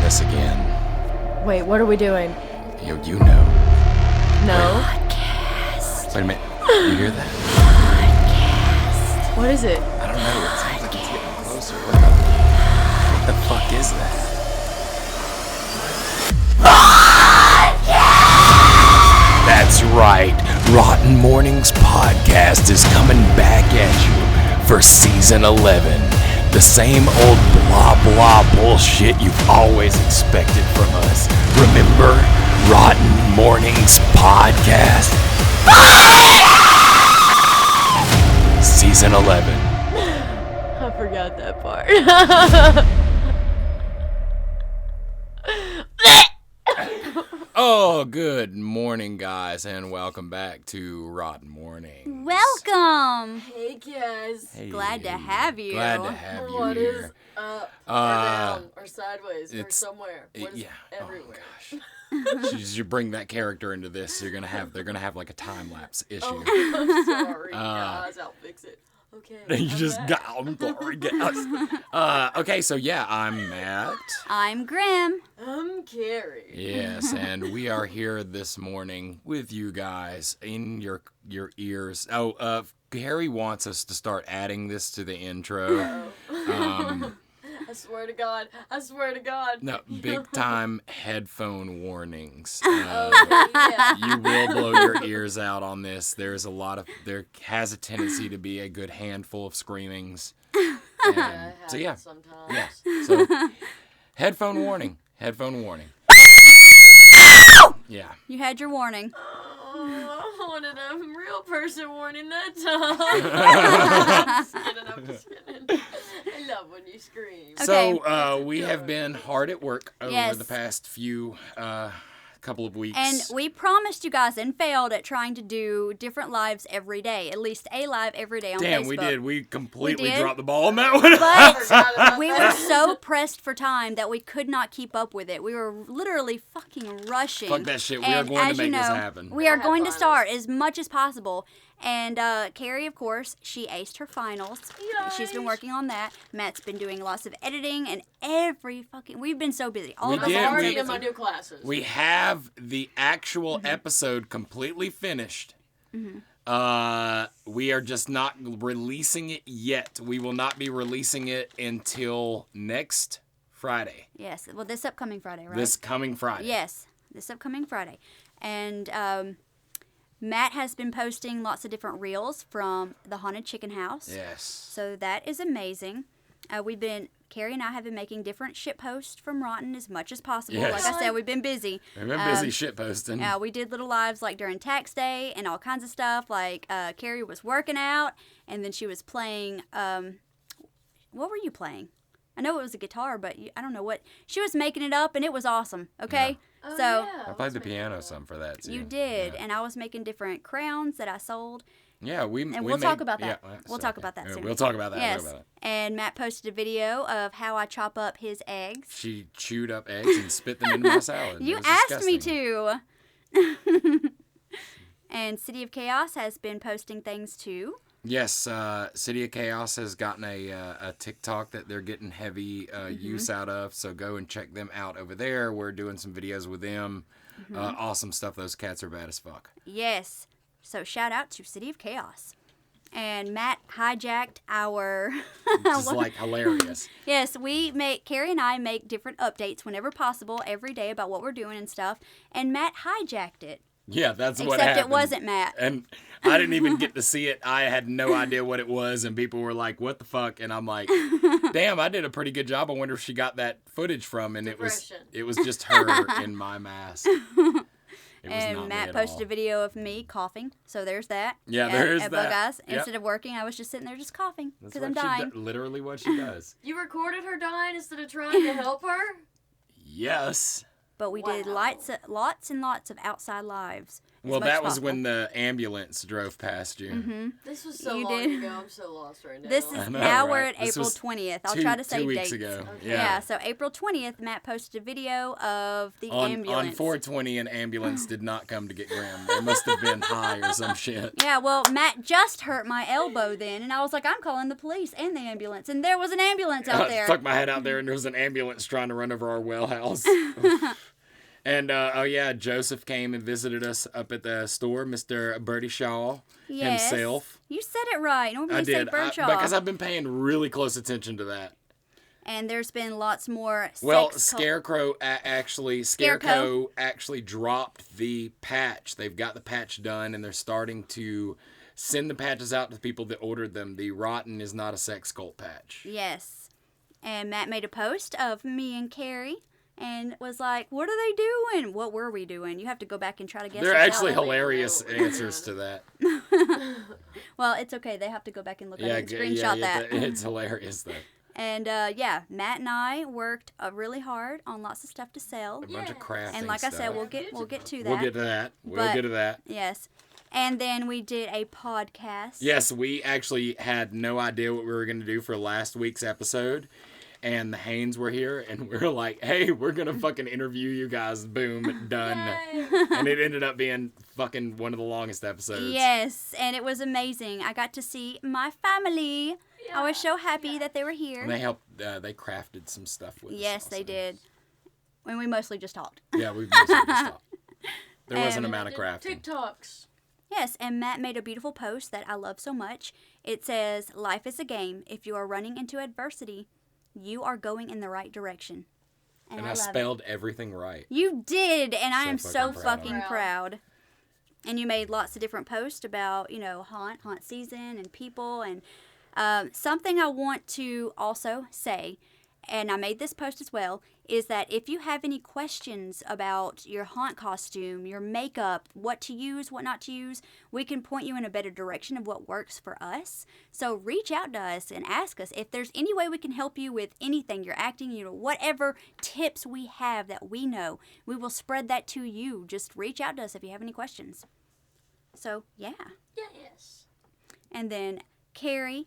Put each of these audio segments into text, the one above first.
us again. Wait, what are we doing? You know. No. Podcast. Wait a minute. You hear that? Podcast. What is it? I don't know. It sounds like it's getting closer. What the fuck is that? That's right. ROTN Mournings podcast is coming back at you for season 11. The same old blah blah bullshit you've always expected from us. Remember ROTN Mournings podcast? Season 11. I forgot that part. Oh, good morning, guys, and welcome back to ROTN Mournings. Welcome. Hey, guys. Hey. Glad to have you. Glad to have you What here. is up, or down, or sideways, or it's- somewhere? What is yeah. everywhere? Oh gosh. As you bring that character into this, they're gonna have like a time lapse issue. Oh, I'm sorry, guys. I'll fix it. Okay. You I'm just back. got. I'm sorry, guys. Okay, so yeah, I'm Matt. I'm Grim. I'm Carrie. Yes, and we are here this morning with you guys in your ears. Oh, Carrie wants us to start adding this to the intro. I swear to God. I swear to God. No, big time headphone warnings. Yeah. You will blow your ears out on this. There has a tendency to be a good handful of screamings. I have So it yeah, sometimes. yeah. So headphone warning. Yeah. You had your warning. Oh, I wanted a real person warning that time. I'm just kidding. I love when you scream. Okay. So we have been hard at work over Yes. the past few couple of weeks. And we promised you guys and failed at trying to do different lives every day. At least a live every day on Damn, Facebook. we did. We completely We did. dropped the ball on that one. But we were so pressed for time that we could not keep up with it. We were literally fucking rushing. Fuck that shit. We are And going to as make you know, this happen. We are I have going to finals. start as much as possible. And Carrie, of course, she aced her finals. She's been Yay. working on that. Matt's been doing lots of editing and we've been so busy. All We of I'm us did, have already been in so my busy. new classes. We have the actual episode completely finished. We are just not releasing it yet. We will not be releasing it until next Friday. Yes, well, this upcoming Friday, right? This coming Friday. Yes, this upcoming Friday. And Matt has been posting lots of different reels from the Haunted Chicken House. Yes. So that is amazing. Carrie and I have been making different shit posts from Rotten as much as possible. Yes. Like I said, we've been busy. We've been busy shit posting. We did little lives like during tax day and all kinds of stuff. Like Carrie was working out and then she was playing. What were you playing? I know it was a guitar, but I don't know what. She was making it up and it was awesome. Okay, Oh, so yeah, I played the piano some for that too. you did, Yeah, and I was making different crowns that I sold. yeah We'll talk about that. We'll talk about that Yeah, soon. We'll talk about that. Yes, We'll talk about that. and Matt posted a video of how I chop up his eggs. She chewed up eggs and spit them into my salad. You It was asked me disgusting. to. And City of Chaos has been posting things too. Yes, City of Chaos has gotten a TikTok that they're getting heavy use out of, so go and check them out over there. We're doing some videos with them. Awesome stuff. Those cats are bad as fuck. Yes. So shout out to City of Chaos. And Matt hijacked our. Just like hilarious. Yes, Carrie and I make different updates whenever possible every day about what we're doing and stuff. And Matt hijacked it. Yeah, that's what Except happened. it wasn't Matt. And I didn't even get to see it. I had no idea what it was, and people were like, "What the fuck?" And I'm like, "Damn, I did a pretty good job. I wonder if she got that footage from." And it was just her in my mask. It was And not Matt me at posted all. a video of me coughing. So there's that. Yeah, there's at that. Bug Eyes. Yep. Instead of working, I was just sitting there just coughing That's because I'm what she dying. literally what she does. You recorded her dying instead of trying to help her? Yes. But we did Wow. lots and lots of outside lives. Well, much that as was possible. when the ambulance drove past you. Mm-hmm. This was so You long did. ago. I'm so lost right now. This I is know, now right? we're at This April was 20th. I'll try to say 2 weeks dates. ago. Okay. Yeah, so April 20th, Matt posted a video of the ambulance. On 420, an ambulance did not come to get Graham. They must have been high or some shit. Yeah, well, Matt just hurt my elbow then, and I was like, I'm calling the police and the ambulance, and there was an ambulance out I there. stuck my head out there, and there was an ambulance trying to run over our well house. And, Joseph came and visited us up at the store, Mr. Bertie Shaw Yes. himself. You said it right. Normally I you say did, Birdshaw. because I've been paying really close attention to that. And there's been lots more Well, sex Scarecrow actually dropped the patch. They've got the patch done, and they're starting to send the patches out to the people that ordered them. The ROTN is not a sex cult patch. Yes. And Matt made a post of me and Carrie and was like, what are they doing? What were we doing? You have to go back and try to guess. They're yourself. actually hilarious answers to that. Well, it's okay. They have to go back and look at it and screenshot that. It's hilarious, though. And, Matt and I worked really hard on lots of stuff to sell. A bunch of crafting And like I said, stuff. we'll get to that. We'll get to that. But- Get to that. Yes. And then we did a podcast. Yes, we actually had no idea what we were going to do for last week's episode. And the Haynes were here, and we were like, hey, we're going to fucking interview you guys. Boom, done. And it ended up being fucking one of the longest episodes. Yes, and it was amazing. I got to see my family. I was so happy that they were here. And they helped, they crafted some stuff with us. Yes, they also. did. And we mostly just talked. Yeah, we mostly just talked. There was an amount of crafting. TikToks. Yes, and Matt made a beautiful post that I love so much. It says, life is a game. If you are running into adversity, you are going in the right direction. And I I love spelled everything right. You did, and I So am so fucking fucking proud. proud. And you made lots of different posts about, haunt season and people. And something I want to also say, and I made this post as well, is that if you have any questions about your haunt costume, your makeup, what to use, what not to use, we can point you in a better direction of what works for us. So reach out to us and ask us if there's any way we can help you with anything, your acting, whatever tips we have that we know, we will spread that to you. Just reach out to us if you have any questions. So, yeah. Yes. And then Carrie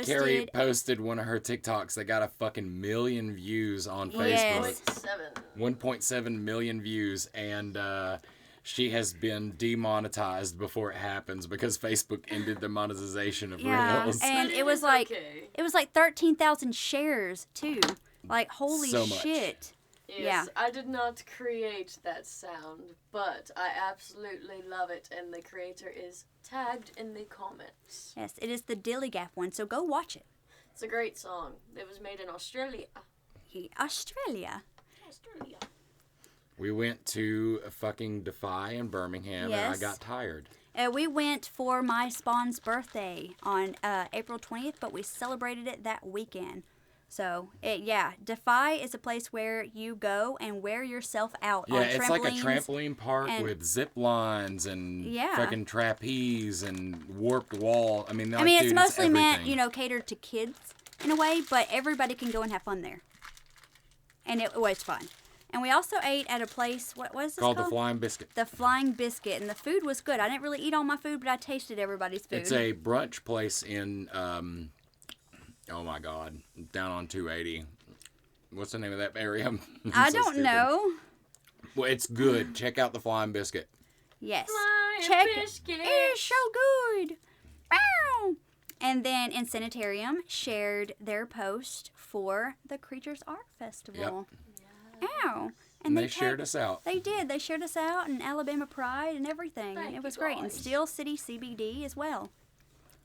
Carrie posted one of her TikToks that got a fucking million views on Facebook. Yes. 1.7 million views, and she has been demonetized before it happens because Facebook ended the monetization of Reels. And But it was is like okay. it was like 13,000 shares too. Like holy So much. shit. Yes, Yeah. I did not create that sound, but I absolutely love it, and the creator is tagged in the comments. Yes, it is the Dilly Gap one, so go watch it. It's a great song. It was made in Australia. Australia. Australia. We went to fucking Defy in Birmingham, and I Yes. got tired. We went for my Spawn's birthday on April 20th, but we celebrated it that weekend. So, Defy is a place where you go and wear yourself out Yeah, on it's trampolines. like a trampoline park and- with zip lines and Yeah. fucking trapeze and warped wall. I mean, like, it's dude, mostly meant, everything. catered to kids in a way, but everybody can go and have fun there. And it was fun. And we also ate at a place, what was this called called? the Flying Biscuit. The Flying Biscuit, and the food was good. I didn't really eat all my food, but I tasted everybody's food. It's a brunch place in, oh my God, down on 280. What's the name of that area? I So don't stupid. know. Well, it's good. Check out the Flying Biscuit. Yes. Flying Check Biscuit. it. It's so good. Meow. And then Insanitarium shared their post for the Creatures Art Festival. Ow. And they tagged- shared us out. They did. They shared us out and Alabama Pride and everything. And Thank it was you, great. And guys. Steel City CBD as well.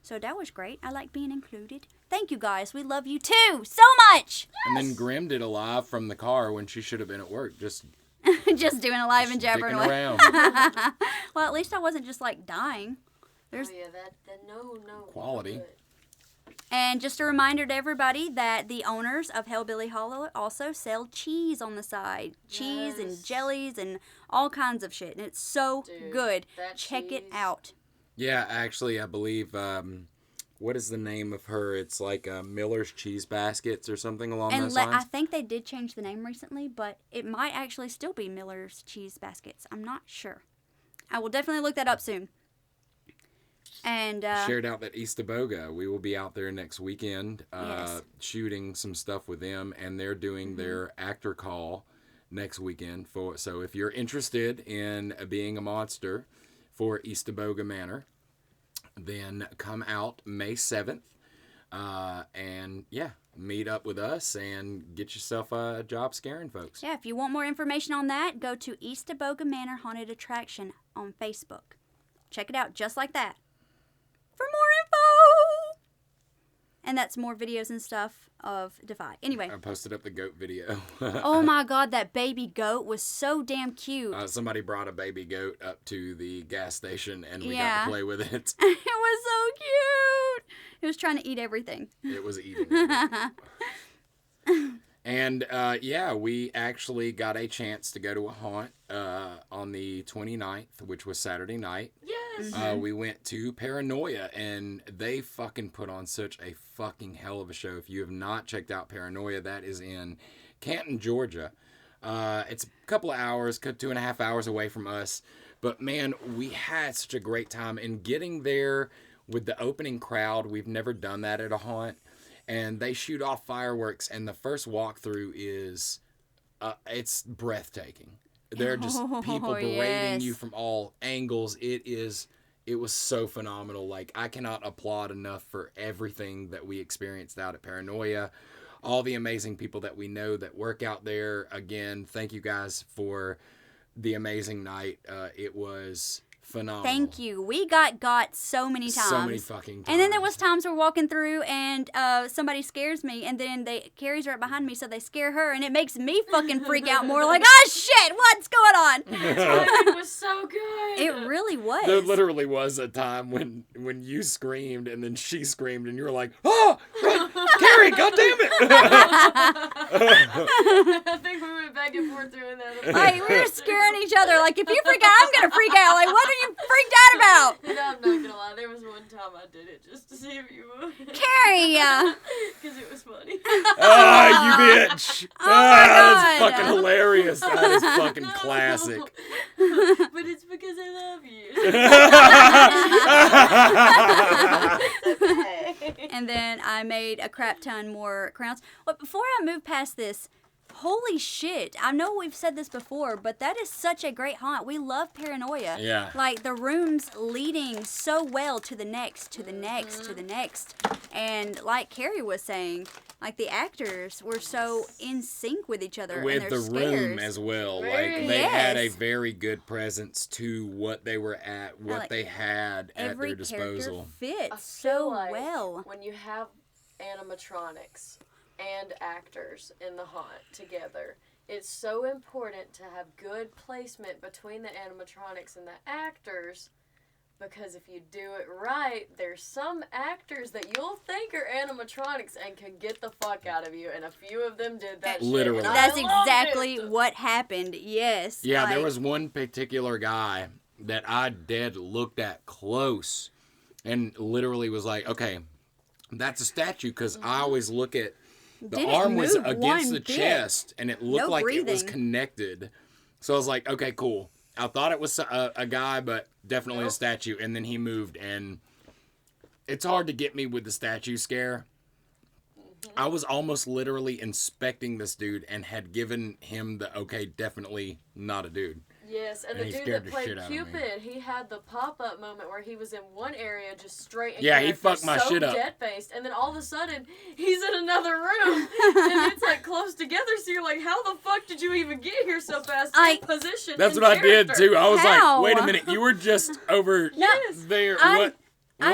So that was great. I like being included. Thank you guys. We love you too so much. And then Grim did a live from the car when she should have been at work, just Just doing a live and jabbering dicking away. around. Well, at least I wasn't just like dying. There's Oh yeah, that no. Quality. good. And just a reminder to everybody that the owners of Hellbilly Hollow also sell cheese on the side. Cheese and Yes. jellies and all kinds of shit. And it's so Dude, good. that Check it cheese. out. Yeah, actually, I believe, what is the name of her? It's like Miller's Cheese Baskets or something along And those I lines. think they did change the name recently, but it might actually still be Miller's Cheese Baskets. I'm not sure. I will definitely look that up soon. And shared out that East Boga. We will be out there next weekend shooting some stuff with them, and they're doing their actor call next weekend. So if you're interested in being a monster for East Boga Manor, then come out May 7th and meet up with us and get yourself a job scaring folks. Yeah, if you want more information on that, go to East Boga Manor Haunted Attraction on Facebook. Check it out just like that. For more info. And that's more videos and stuff of Defy. Anyway. I posted up the goat video. Oh my God, that baby goat was so damn cute. Somebody brought a baby goat up to the gas station and we got to play with it. It was so cute. It was trying to eat everything. It was eating And we actually got a chance to go to a haunt on the 29th, which was Saturday night. Yes. We went to Paranoia, and they fucking put on such a fucking hell of a show. If you have not checked out Paranoia, that is in Canton, Georgia. It's a couple of hours, 2.5 hours away from us. But, man, we had such a great time. And getting there with the opening crowd, we've never done that at a haunt. And they shoot off fireworks, and the first walkthrough is, it's breathtaking. They're just people berating you from all angles. It was so phenomenal. Like, I cannot applaud enough for everything that we experienced out at Paranoia. All the amazing people that we know that work out there. Again, thank you guys for the amazing night. It was phenomenal. Thank you. We got so many times. So many fucking times. And then there was times we're walking through and somebody scares me, and then Carrie's right behind me, so they scare her, and it makes me fucking freak out more. Like, oh shit, what's going on? It was so good. It really was. There literally was a time when you screamed and then she screamed and you were like, oh, Carrie, goddammit. I think we went back and forth doing that. Like, we were scaring each other. Like, if you freak out, I'm gonna freak out. Like, what are you freaked out about? No, I'm not gonna lie. There was one time I did it just to see if you would. Carrie! Because it was funny. Ah, you bitch. Oh my That's God. fucking hilarious. That is fucking classic. But it's because I love you. And then I made a crap ton more crowns. But before I move past this, holy shit. I know we've said this before, but that is such a great haunt. We love Paranoia. Yeah. Like, the rooms leading so well to the next, to the next, to the next. And like Carrie was saying, like, the actors were so in sync with each other. With and the their room scares. as well. Very- Like, they had a Yes. very good presence to what they were at, what Like, they had at Every their disposal. character I fits so feel like well. when you have animatronics and actors in the haunt together, it's so important to have good placement between the animatronics and the actors, because if you do it right, there's some actors that you'll think are animatronics and can get the fuck out of you, and a few of them did that Literally. shit. And I That's loved exactly it. what happened. Yes. Yeah, there like- was one particular guy that I dead looked at close and literally was like, okay, that's a statue, because I always look at the Didn't arm was move against one the bit. chest and it looked No like it was breathing. connected. So I was like, okay, cool. I thought it was a guy, but definitely a Nope. statue. And then he moved, and it's hard to get me with the statue scare. I was almost literally inspecting this dude and had given him the, okay, definitely not a dude. Yes, and And the he dude scared that the played shit out of me. Cupid, he had the pop-up moment where he was in one area just straight and Yeah, he fucked my shit up. dead-faced, and then all of a sudden, he's in another room, and it's like close together, so you're like, how the fuck did you even get here so fast in position? That's and what I did, character? too. I was How? like, wait a minute, you were just over Yes. there. I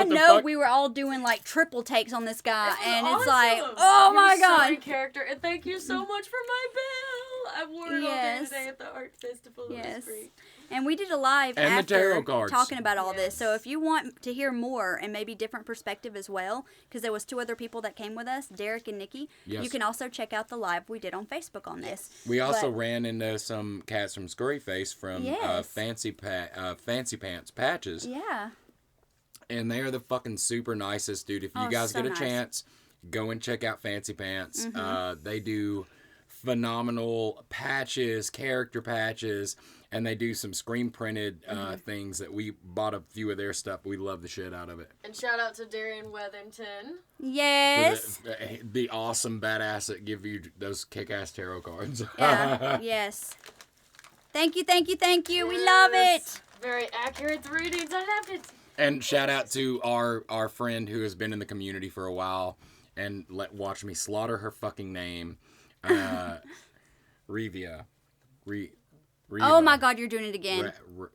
What the know fuck? we were all doing like triple takes on this guy, This was and it's awesome. like, oh He my was so God. in character, and thank you so much for my bell. I wore it all day Yes. today at the art festival. It was Yes. great. And we did a live And the after tarot cards. talking about all this. Yes. So if you want to hear more and maybe different perspective as well, because there was 2 other people that came with us, Derek and Nikki, Yes. you can also check out the live we did on Facebook on this. We also But- ran into some cats from Scurryface from Yes. Fancy Pants Patches. Yeah. And they are the fucking super nicest, dude. If you Oh, guys so get a nice. chance, go and check out Fancy Pants. They do phenomenal patches, character patches, and they do some screen printed things that we bought a few of their stuff. We love the shit out of it. And shout out to Darian Weathington. Yes. The awesome badass that give you those kick-ass tarot cards. Yeah. Yes. Thank you. We love it. Very accurate readings. I loved it. And shout out to our friend who has been in the community for a while and watch me slaughter her fucking name. Revia. Oh my God, you're doing it again. Go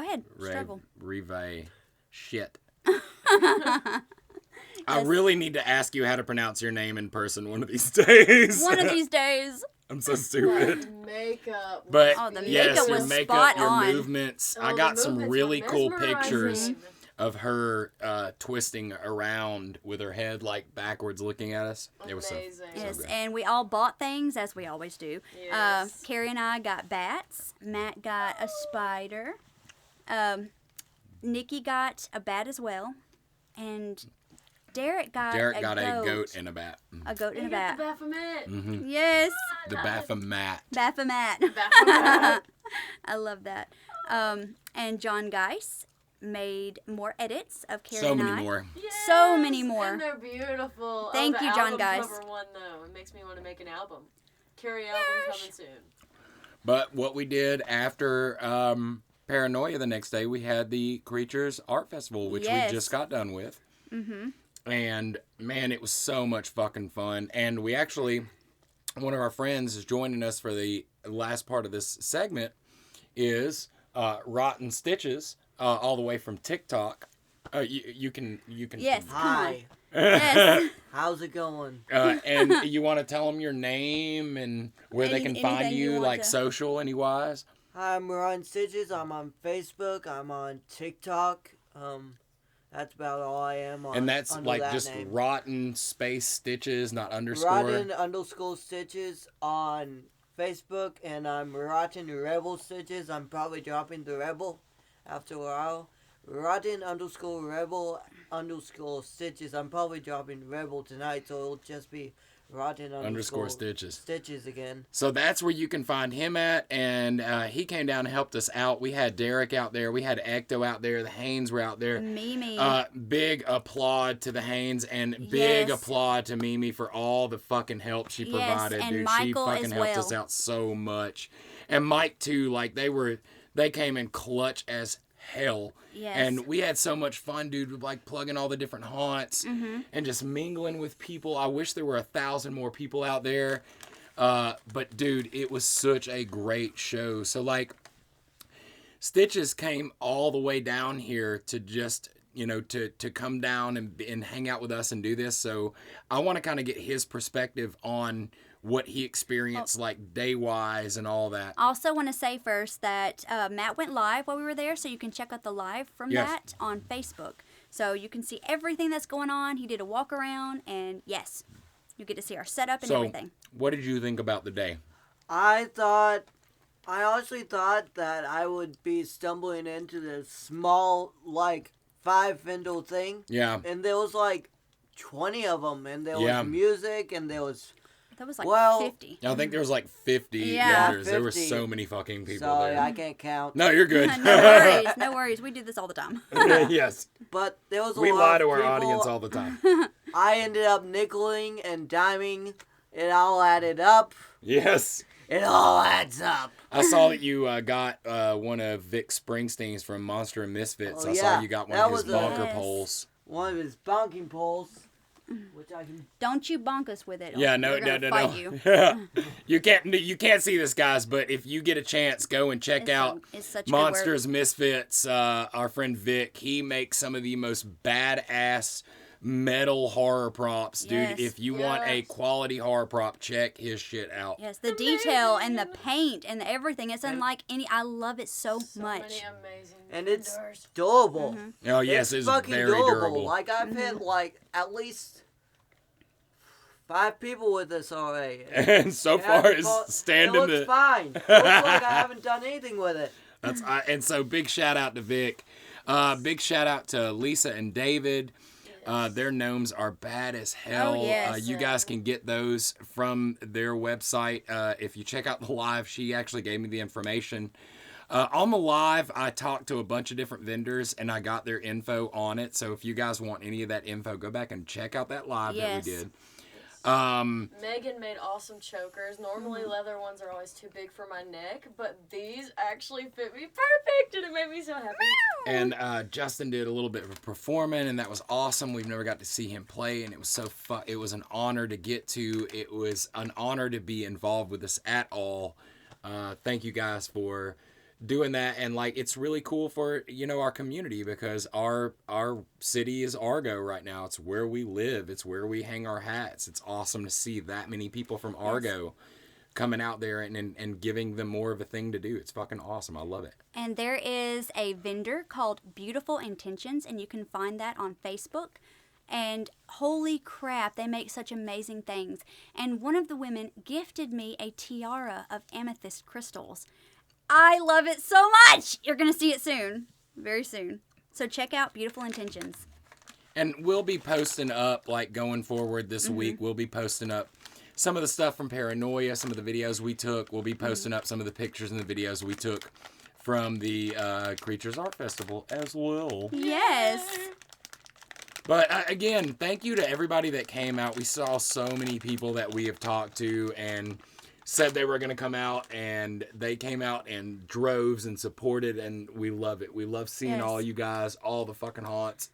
ahead, struggle. Shit. I really need to ask you how to pronounce your name in person one of these days. One of these days. I'm so stupid. Makeup. But the yes, makeup your was makeup, spot your on. movements. Oh, I got some movements really were cool mesmerizing. pictures of her twisting around with her head like backwards looking at us. It was so Yes, good. and we all bought things as we always do. Yes. Carrie and I got bats. Matt got a spider. Nikki got a bat as well. And Derek got a goat and a bat. A goat and a You bat. got the Baphomet. Mm-hmm. Yes. The Baphomet. Baphomet. Baphomet. I love that. And John Geis made more edits of Carrie So and many I. more. Yes, So many more. And they're beautiful. Thank the you, John album Geis. cover one, though. It makes me want to make an album. Carrie album coming soon. But what we did after Paranoia the next day, we had the Creatures Art Festival, which Yes. we just got done with. Mm-hmm. And, man, it was so much fucking fun. And we actually, one of our friends is joining us for the last part of this segment is Rotten Stitches, all the way from TikTok. You can. Yes, come on. Hi. Yes. How's it going? And you want to tell them your name and where they can find Anything you you, want like to- social, any-wise? Hi, I'm Ron Stitches. I'm on Facebook. I'm on TikTok. That's about all I am on. And that's under like that just name. Rotten Space Stitches, not underscore. Rotten_Stitches on Facebook, and I'm Rotten Rebel Stitches. I'm probably dropping the Rebel after a while. Rotten_Rebel_Stitches. I'm probably dropping Rebel tonight, so it'll just be Rotten Underscore Stitches. Stitches again. So that's where you can find him at, and he came down and helped us out. We had Derek out there, we had Ecto out there, the Haynes were out there. Mimi. Big applaud to the Haynes, and big Yes. applaud to Mimi for all the fucking help she Yes, provided, and dude. Michael She fucking as helped us well. out so much. And Mike too, like they came in clutch as hell. Yes. And we had so much fun, dude, with like plugging all the different haunts Mm-hmm. and just mingling with people. I wish there were 1,000 more people out there. But dude, it was such a great show. So like Stitches came all the way down here to just, to come down and hang out with us and do this. So I want to kind of get his perspective on what he experienced, like day-wise and all that. I also want to say first that Matt went live while we were there, so you can check out the live from Yes. that on Facebook. So you can see everything that's going on. He did a walk around, and yes, you get to see our setup and So everything. what did you think about the day? I honestly thought that I would be stumbling into this small, like, 5-window thing. Yeah. And there was, like, 20 of them. And there Yeah. was music, and there was... That was like Well, 50. I think there was like 50 Yeah. vendors. There were 50. so many fucking people Sorry, there. I can't count. No, you're good. No worries. No worries. We do this all the time. Yes. But there was a We lot lie of to our people. audience all the time. I ended up nickeling and diming. It all added up. Yes. It all adds up. I saw that you got one of Vic Springsteen's from Monster and Misfits. Oh, I saw yeah. you got one That of his was a- bonker Yes. poles. One of his bonking poles, which I can... Don't you bonk us with it. or Yeah, no, we're no, gonna no, fight no. You. You can't see this, guys, but if you get a chance, go and check out It's such good Monsters Misfits. Our friend Vic, he makes some of the most badass metal horror props, dude. Yes. If you want a Yes. quality horror prop, check his shit out. Yes, the detail and the paint and everything. It's unlike any. I love it so So much. many amazing And it's vendors. durable. Oh yes, it's fucking very durable. Like, I've hit, like, at least 5 people with this already. And so far, it's standing It looks the. fine. Looks like I haven't done anything with it. And so big shout out to Vic. Big shout out to Lisa and David. Their gnomes are bad as hell. Oh, yes. You guys can get those from their website. If you check out the live, she actually gave me the information. On the live, I talked to a bunch of different vendors, and I got their info on it. So if you guys want any of that info, go back and check out that live that we did. Megan made awesome chokers. Normally leather ones are always too big for my neck, but these actually fit me perfect, and it made me so happy. And Justin did a little bit of performing, and that was awesome. We've never got to see him play, and it was so fun. It was an honor to get to. It was an honor to be involved with this at all. Thank you guys for doing that, and like it's really cool for our community, because our city is Argo right now. It's where we live, it's where we hang our hats. It's awesome to see that many people from Argo coming out there and giving them more of a thing to do. It's fucking awesome. I love it. And there is a vendor called Beautiful Intentions, and you can find that on Facebook. And holy crap, they make such amazing things. And one of the women gifted me a tiara of amethyst crystals. I love it so much. You're going to see it soon. Very soon. So check out Beautiful Intentions. And we'll be posting up, like going forward this week, we'll be posting up some of the stuff from Paranoia, some of the videos we took. We'll be posting up some of the pictures and the videos we took from the Creatures Art Festival as well. Yes. But again, thank you to everybody that came out. We saw so many people that we have talked to and said they were going to come out, and they came out in droves and supported, and we love it. We love seeing all you guys, all the fucking haunts.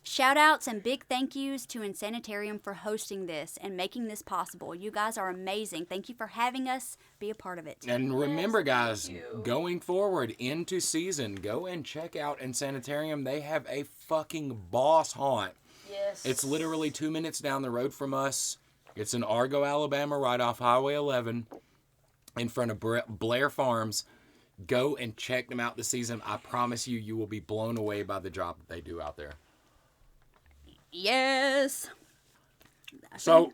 Shout outs and big thank yous to Insanitarium for hosting this and making this possible. You guys are amazing. Thank you for having us be a part of it. And remember, guys, going forward into season, go and check out Insanitarium. They have a fucking boss haunt. Yes. It's literally 2 minutes down the road from us. It's in Argo, Alabama, right off Highway 11 in front of Blair Farms. Go and check them out this season. I promise you, you will be blown away by the job that they do out there. Yes. So,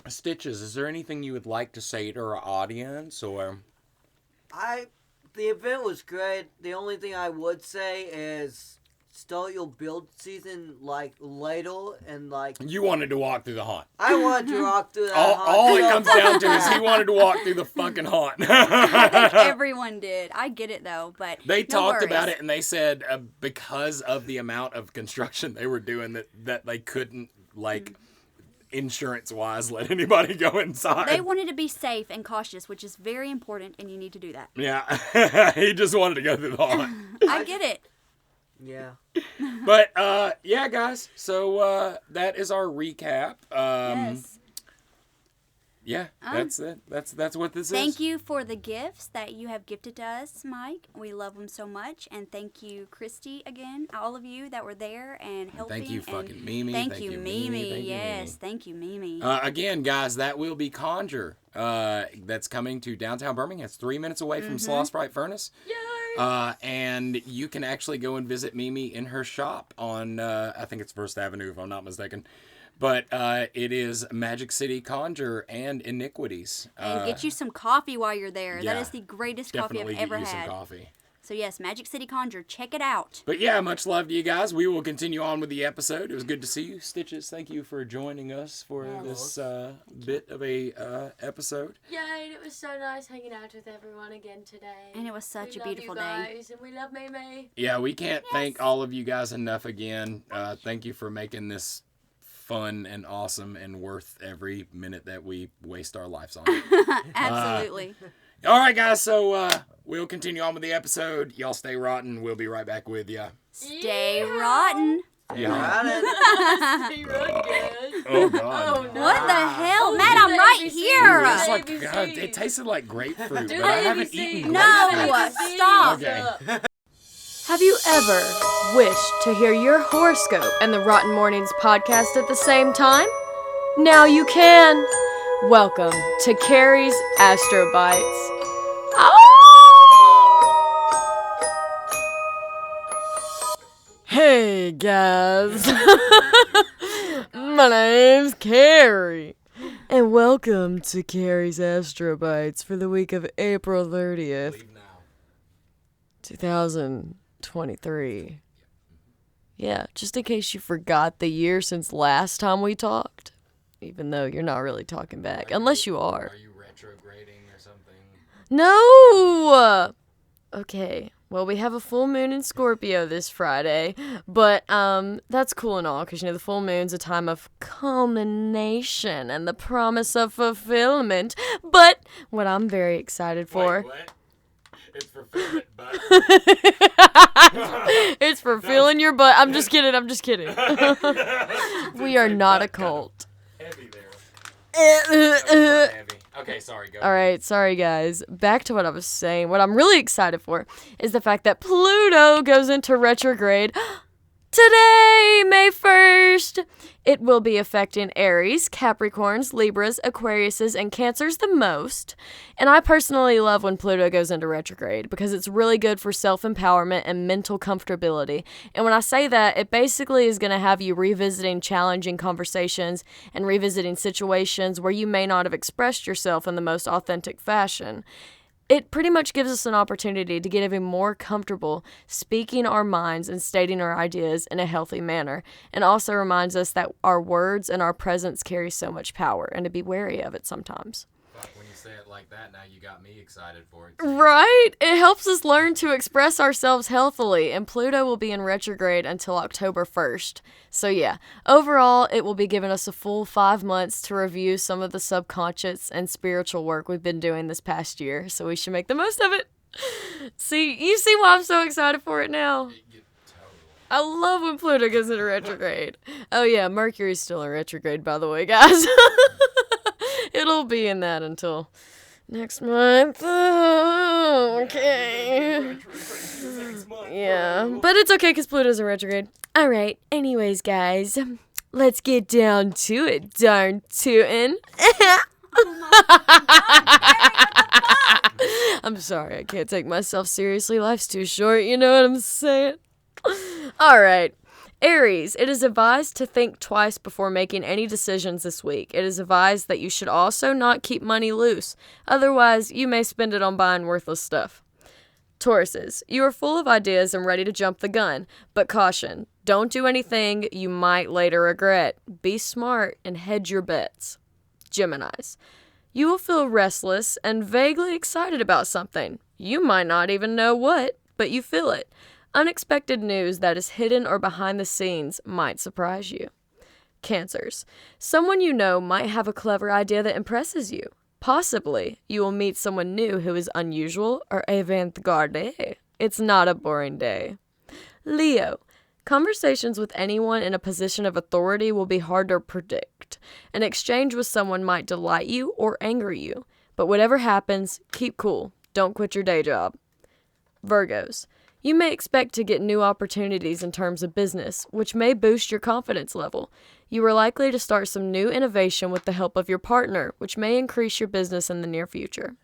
Stitches, is there anything you would like to say to our audience, or? The event was great. The only thing I would say is start your build season like later and like. You wanted to walk through the haunt. I wanted to walk through that haunt. All it comes down to is he wanted to walk through the fucking haunt. I think everyone did. I get it though, but they no talked worries. about it, and they said because of the amount of construction they were doing that they couldn't insurance-wise let anybody go inside. They wanted to be safe and cautious, which is very important, and you need to do that. Yeah, he just wanted to go through the haunt. I get it. Yeah. But yeah, guys. So that is our recap. Yes. Yeah, that's it. That's what this is. Thank you for the gifts that you have gifted to us, Mike. We love them so much. And thank you, Christy, again. All of you that were there and helping. Thank you, fucking Mimi. Thank you, Mimi. Yes, thank you, Mimi. Again, guys, that will be Conjure. That's coming to downtown Birmingham. It's 3 minutes away from Slaw Sprite Furnace. Yay! And you can actually go and visit Mimi in her shop on, I think it's First Avenue, if I'm not mistaken. But it is Magic City Conjure and Iniquities. And get you some coffee while you're there. Yeah, that is the greatest coffee I've ever get you had. some coffee. So yes, Magic City Conjure. Check it out. But yeah, much love to you guys. We will continue on with the episode. It was good to see you. Stitches, thank you for joining us for this bit of a episode. Yay, it was so nice hanging out with everyone again today. And it was such a beautiful day. day. Guys, and we love Mimi. Yeah, we can't thank all of you guys enough again. Thank you for making this fun and awesome and worth every minute that we waste our lives on. Absolutely. All right, guys, so we'll continue on with the episode. Y'all stay rotten. We'll be right back with you. Stay rotten. Yeah. Stay rotten, guys. Oh, God. Oh, no. What the hell? Oh, Matt, do I'm the right ABCs. here. It's Do like, the God, ABCs. it tasted like grapefruit, Do but I the haven't ABCs. eaten No, grapefruit. stop. Okay. Have you ever wished to hear your horoscope and the Rotten Mornings podcast at the same time? Now you can. Welcome to Carrie's Astro Bites. Hey guys, my name's Carrie, and welcome to Carrie's Astro Bites for the week of April 30th, 2023. Yeah, just in case you forgot the year since last time we talked. Even though you're not really talking back. Unless you are. Are you retrograding or something? No! Okay. Well, we have a full moon in Scorpio this Friday, but that's cool and all, because, you know, the full moon's a time of culmination and the promise of fulfillment. But what I'm very excited for... Wait, what? It's fulfillment, but... It's for feeling your butt. I'm just kidding. We are not a cult. Heavy there. Heavy. Okay, sorry, go. All right, sorry guys. Back to what I was saying. What I'm really excited for is the fact that Pluto goes into retrograde today, May 1st. It will be affecting Aries, Capricorns, Libras, Aquariuses, and Cancers the most. And I personally love when Pluto goes into retrograde because it's really good for self-empowerment and mental comfortability. And when I say that, it basically is going to have you revisiting challenging conversations and revisiting situations where you may not have expressed yourself in the most authentic fashion. It pretty much gives us an opportunity to get even more comfortable speaking our minds and stating our ideas in a healthy manner, and also reminds us that our words and our presence carry so much power, and to be wary of it sometimes. Fuck, when you say it like that, now you got me excited for it, too. Right? It helps us learn to express ourselves healthily, and Pluto will be in retrograde until October 1st. So yeah, overall, it will be giving us a full 5 months to review some of the subconscious and spiritual work we've been doing this past year, so we should make the most of it. You see why I'm so excited for it now? I love when Pluto goes into retrograde. Oh yeah, Mercury's still in retrograde, by the way, guys. It'll be in that until next month. Oh, okay. Yeah, but it's okay because Pluto's in retrograde. All right. Anyways, guys, let's get down to it. Darn tootin'. I'm sorry, I can't take myself seriously. Life's too short. You know what I'm saying? All right. Aries, it is advised to think twice before making any decisions this week. It is advised that you should also not keep money loose. Otherwise, you may spend it on buying worthless stuff. Tauruses, you are full of ideas and ready to jump the gun, but caution, don't do anything you might later regret. Be smart and hedge your bets. Geminis, you will feel restless and vaguely excited about something. You might not even know what, but you feel it. Unexpected news that is hidden or behind the scenes might surprise you. Cancers, someone you know might have a clever idea that impresses you. Possibly, you will meet someone new who is unusual or avant-garde. It's not a boring day. Leo, conversations with anyone in a position of authority will be hard to predict. An exchange with someone might delight you or anger you. But whatever happens, keep cool. Don't quit your day job. Virgos, you may expect to get new opportunities in terms of business, which may boost your confidence level. You are likely to start some new innovation with the help of your partner, which may increase your business in the near future.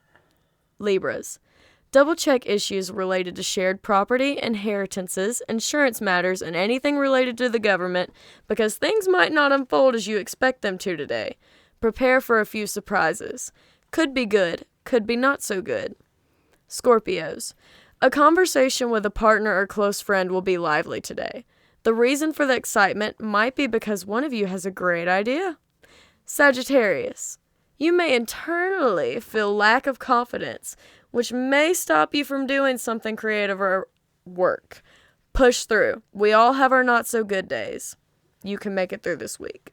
Libras, double-check issues related to shared property, inheritances, insurance matters, and anything related to the government, because things might not unfold as you expect them to today. Prepare for a few surprises. Could be good, could be not so good. Scorpios, a conversation with a partner or close friend will be lively today. The reason for the excitement might be because one of you has a great idea. Sagittarius, you may internally feel lack of confidence, which may stop you from doing something creative or work. Push through. We all have our not-so-good days. You can make it through this week.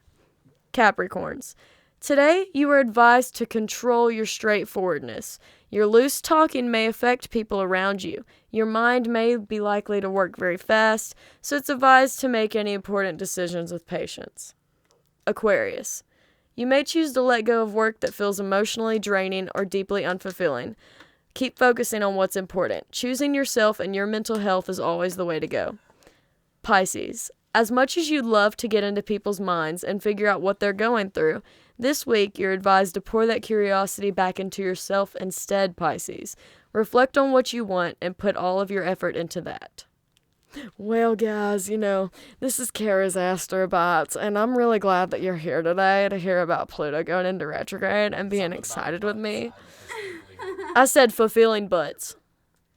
Capricorns, today you are advised to control your straightforwardness. Your loose talking may affect people around you. Your mind may be likely to work very fast, so it's advised to make any important decisions with patience. Aquarius, you may choose to let go of work that feels emotionally draining or deeply unfulfilling. Keep focusing on what's important. Choosing yourself and your mental health is always the way to go. Pisces, as much as you'd love to get into people's minds and figure out what they're going through, this week you're advised to pour that curiosity back into yourself instead, Pisces. Reflect on what you want and put all of your effort into that. Well, guys, this is Kara's Astrobots, and I'm really glad that you're here today to hear about Pluto going into retrograde and being excited with me. I said fulfilling butts.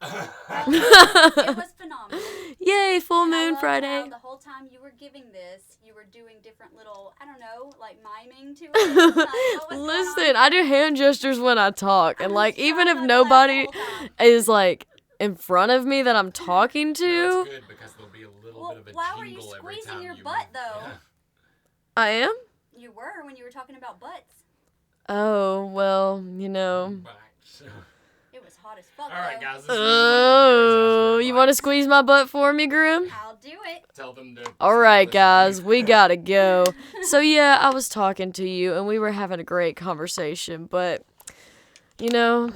It was phenomenal. Yay, full And I moon loved Friday. how the whole time you were giving this, you were doing different little, I don't know, like miming to it. Like, what was going Listen, on? I do hand gestures when I talk, and I like was even if trying not to laugh nobody the whole time. is like in front of me that I'm talking No, to, it's good because there'll be a little Well, bit of a why were you jingle every squeezing time your you butt, move. though? Yeah. I am. You were when you were talking about butts. Oh well, you know. It was hot as fuck. All right, though. guys. This is Oh, you want to squeeze my butt for me, Grim? I'll do it. Tell them to. All right, guys, we gotta go. So yeah, I was talking to you, and we were having a great conversation, but you know,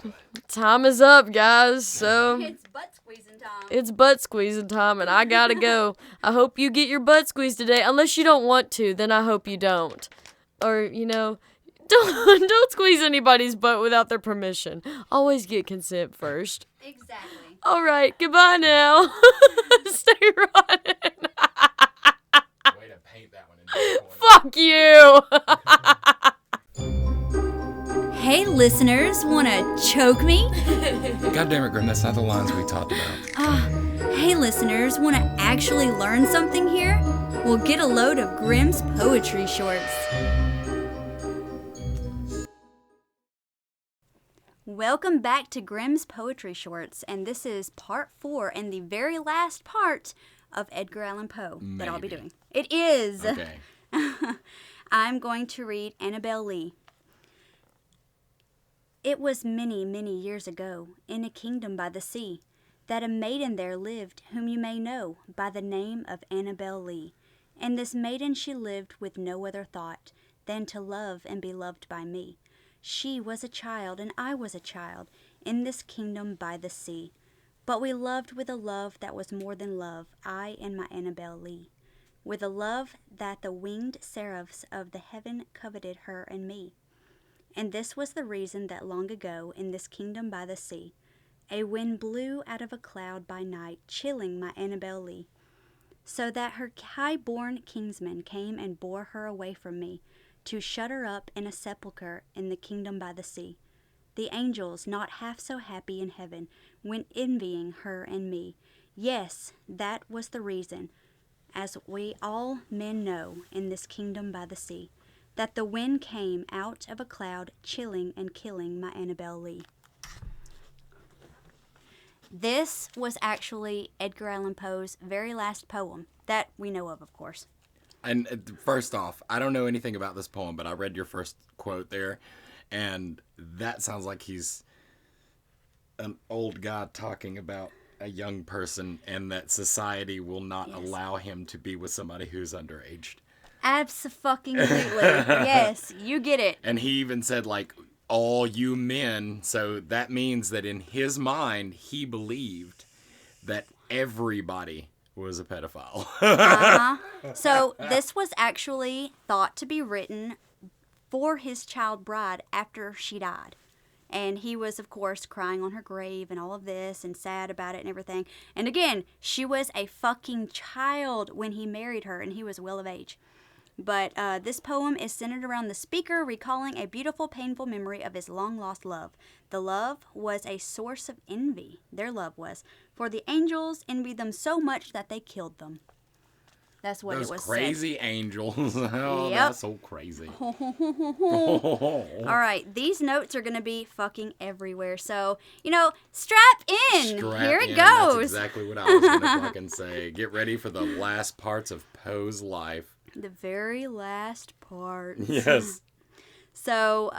time is up, guys. So It's butt squeezing time. it's butt squeezing time, and I gotta go. I hope you get your butt squeezed today. Unless you don't want to, then I hope you don't. Or you know, don't squeeze anybody's butt without their permission. Always get consent first. Exactly. All right, goodbye now. Stay rotten. Way to paint that one in the corner. Fuck you. Hey, listeners, want to choke me? God damn it, Grim. That's not the lines we talked about. Hey, listeners, want to actually learn something here? Well, get a load of Grimm's poetry shorts. Welcome back to Grimm's Poetry Shorts, and this is part 4 and the very last part of Edgar Allan Poe that I'll be Maybe. doing. It is. Okay. I'm going to read Annabel Lee. It was many, many years ago, in a kingdom by the sea, that a maiden there lived whom you may know by the name of Annabel Lee. And this maiden she lived with no other thought than to love and be loved by me. She was a child, and I was a child, in this kingdom by the sea. But we loved with a love that was more than love, I and my Annabel Lee. With a love that the winged seraphs of the heaven coveted her and me. And this was the reason that long ago, in this kingdom by the sea, a wind blew out of a cloud by night, chilling my Annabel Lee, so that her high-born kinsman came and bore her away from me, to shut her up in a sepulchre in the kingdom by the sea. The angels, not half so happy in heaven, went envying her and me. Yes, that was the reason, as we all men know in this kingdom by the sea, that the wind came out of a cloud, chilling and killing my Annabel Lee. This was actually Edgar Allan Poe's very last poem, that we know of course. And first off, I don't know anything about this poem, but I read your first quote there, and that sounds like he's an old guy talking about a young person and that society will not allow him to be with somebody who's underage. Abso-fucking-lutely. Yes, you get it. And he even said, like, all you men, so that means that in his mind, he believed that everybody was a pedophile. So this was actually thought to be written for his child bride after she died. And he was, of course, crying on her grave and all of this and sad about it and everything. And again, she was a fucking child when he married her and he was well of age. But this poem is centered around the speaker recalling a beautiful, painful memory of his long-lost love. The love was a source of envy, their love was, for the angels envied them so much that they killed them. That's what Those it was crazy angels. Oh, Yep. that's so crazy. All right, these notes are going to be fucking everywhere. So, strap in. Strap Here it in. goes. That's exactly what I was going to fucking say. Get ready for the last parts of Poe's life. The very last part. Yes. So,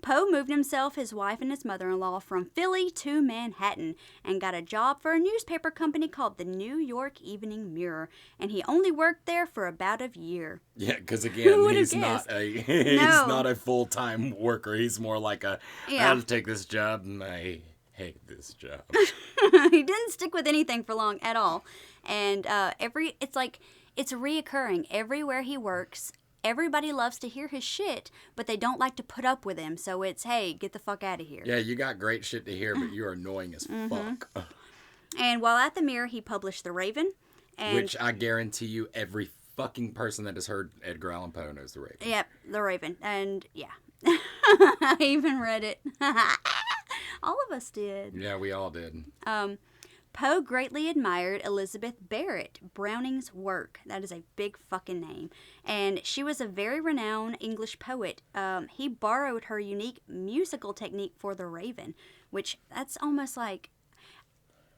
Poe moved himself, his wife, and his mother-in-law from Philly to Manhattan and got a job for a newspaper company called the New York Evening Mirror, and he only worked there for about a year. Yeah, because Who again, would've he's guessed? not No. a full-time worker. He's more like a, Yeah. I'll take this job and I hate this job. He didn't stick with anything for long at all, and it's reoccurring everywhere he works. Everybody loves to hear his shit, but they don't like to put up with him. So it's, hey, get the fuck out of here. Yeah, you got great shit to hear, but you're annoying as fuck. And while at the Mirror, he published The Raven. And Which I guarantee you every fucking person that has heard Edgar Allan Poe knows The Raven. Yep, The Raven. And yeah, I even read it. All of us did. Yeah, we all did. Poe greatly admired Elizabeth Barrett, Browning's work. That is a big fucking name. And she was a very renowned English poet. He borrowed her unique musical technique for The Raven, which that's almost like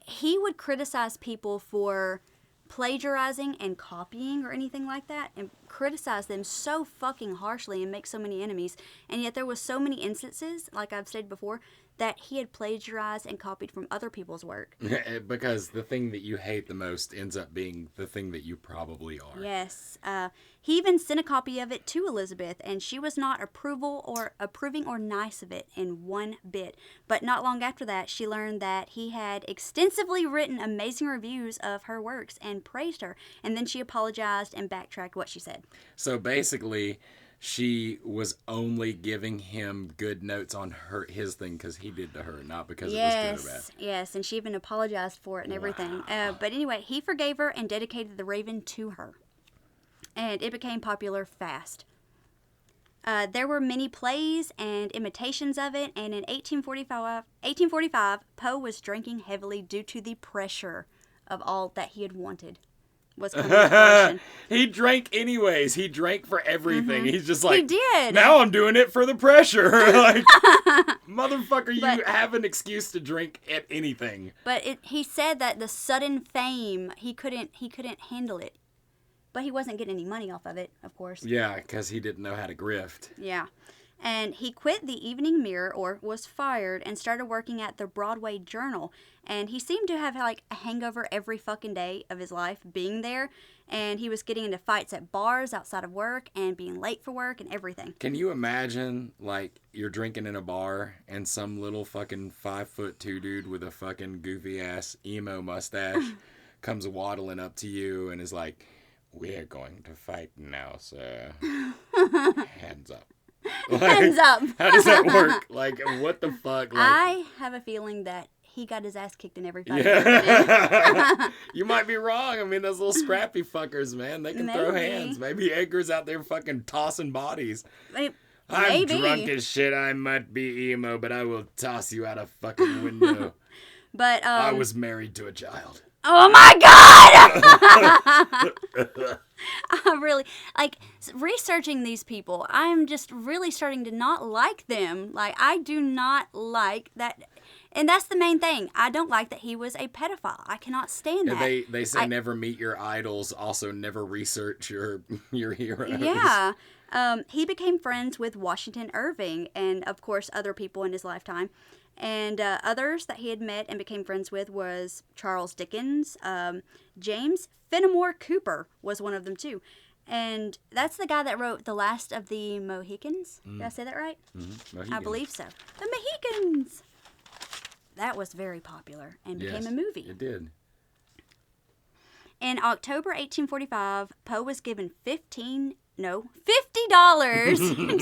he would criticize people for plagiarizing and copying or anything like that, and criticize them so fucking harshly and make so many enemies. And yet there was so many instances, like I've stated before, that he had plagiarized and copied from other people's work. Because the thing that you hate the most ends up being the thing that you probably are. Yes. He even sent a copy of it to Elizabeth, and she was not approving or nice of it in one bit. But not long after that, she learned that he had extensively written amazing reviews of her works and praised her. And then she apologized and backtracked what she said. So basically, she was only giving him good notes on his thing because he did to her, not because it was good or bad. Yes, and she even apologized for it and everything. Wow. But anyway, he forgave her and dedicated The Raven to her. And it became popular fast. There were many plays and imitations of it, and in 1845, Poe was drinking heavily due to the pressure of all that he had wanted. Was coming to fruition. He drank anyways. He drank for everything. He's just like, He did. Now I'm doing it for the pressure. Like, motherfucker, you have an excuse to drink at anything. But he said that the sudden fame, he couldn't handle it. But he wasn't getting any money off of it, of course. Yeah, because he didn't know how to grift. Yeah. And he quit the Evening Mirror, or was fired, and started working at the Broadway Journal. And he seemed to have like a hangover every fucking day of his life being there. And he was getting into fights at bars outside of work and being late for work and everything. Can you imagine, like, you're drinking in a bar and some little fucking 5'2" dude with a fucking goofy ass emo mustache comes waddling up to you and is like, "We're going to fight now, sir. Hands up." Like, Hands up. How does that work? Like, what the fuck? Like, I have a feeling that he got his ass kicked in every fight. yeah. You might be wrong. I mean, those little scrappy fuckers, man, they can throw Maybe. hands. Maybe Edgar's out there fucking tossing bodies. Maybe. I'm drunk as shit. I might be emo, but I will toss you out a fucking window. But I was married to a child. Oh my God! I really, like, researching these people, I'm just really starting to not like them. Like, I do not like that. And that's the main thing. I don't like that he was a pedophile. I cannot stand that. They say never meet your idols. Also, never research your heroes. Yeah. He became friends with Washington Irving and, of course, other people in his lifetime. And others that he had met and became friends with was Charles Dickens. James Fenimore Cooper was one of them, too. And that's the guy that wrote The Last of the Mohicans. Did I say that right? Mm-hmm. I believe so. The Mohicans! That was very popular and became a movie. It did. In October 1845, Poe was given $50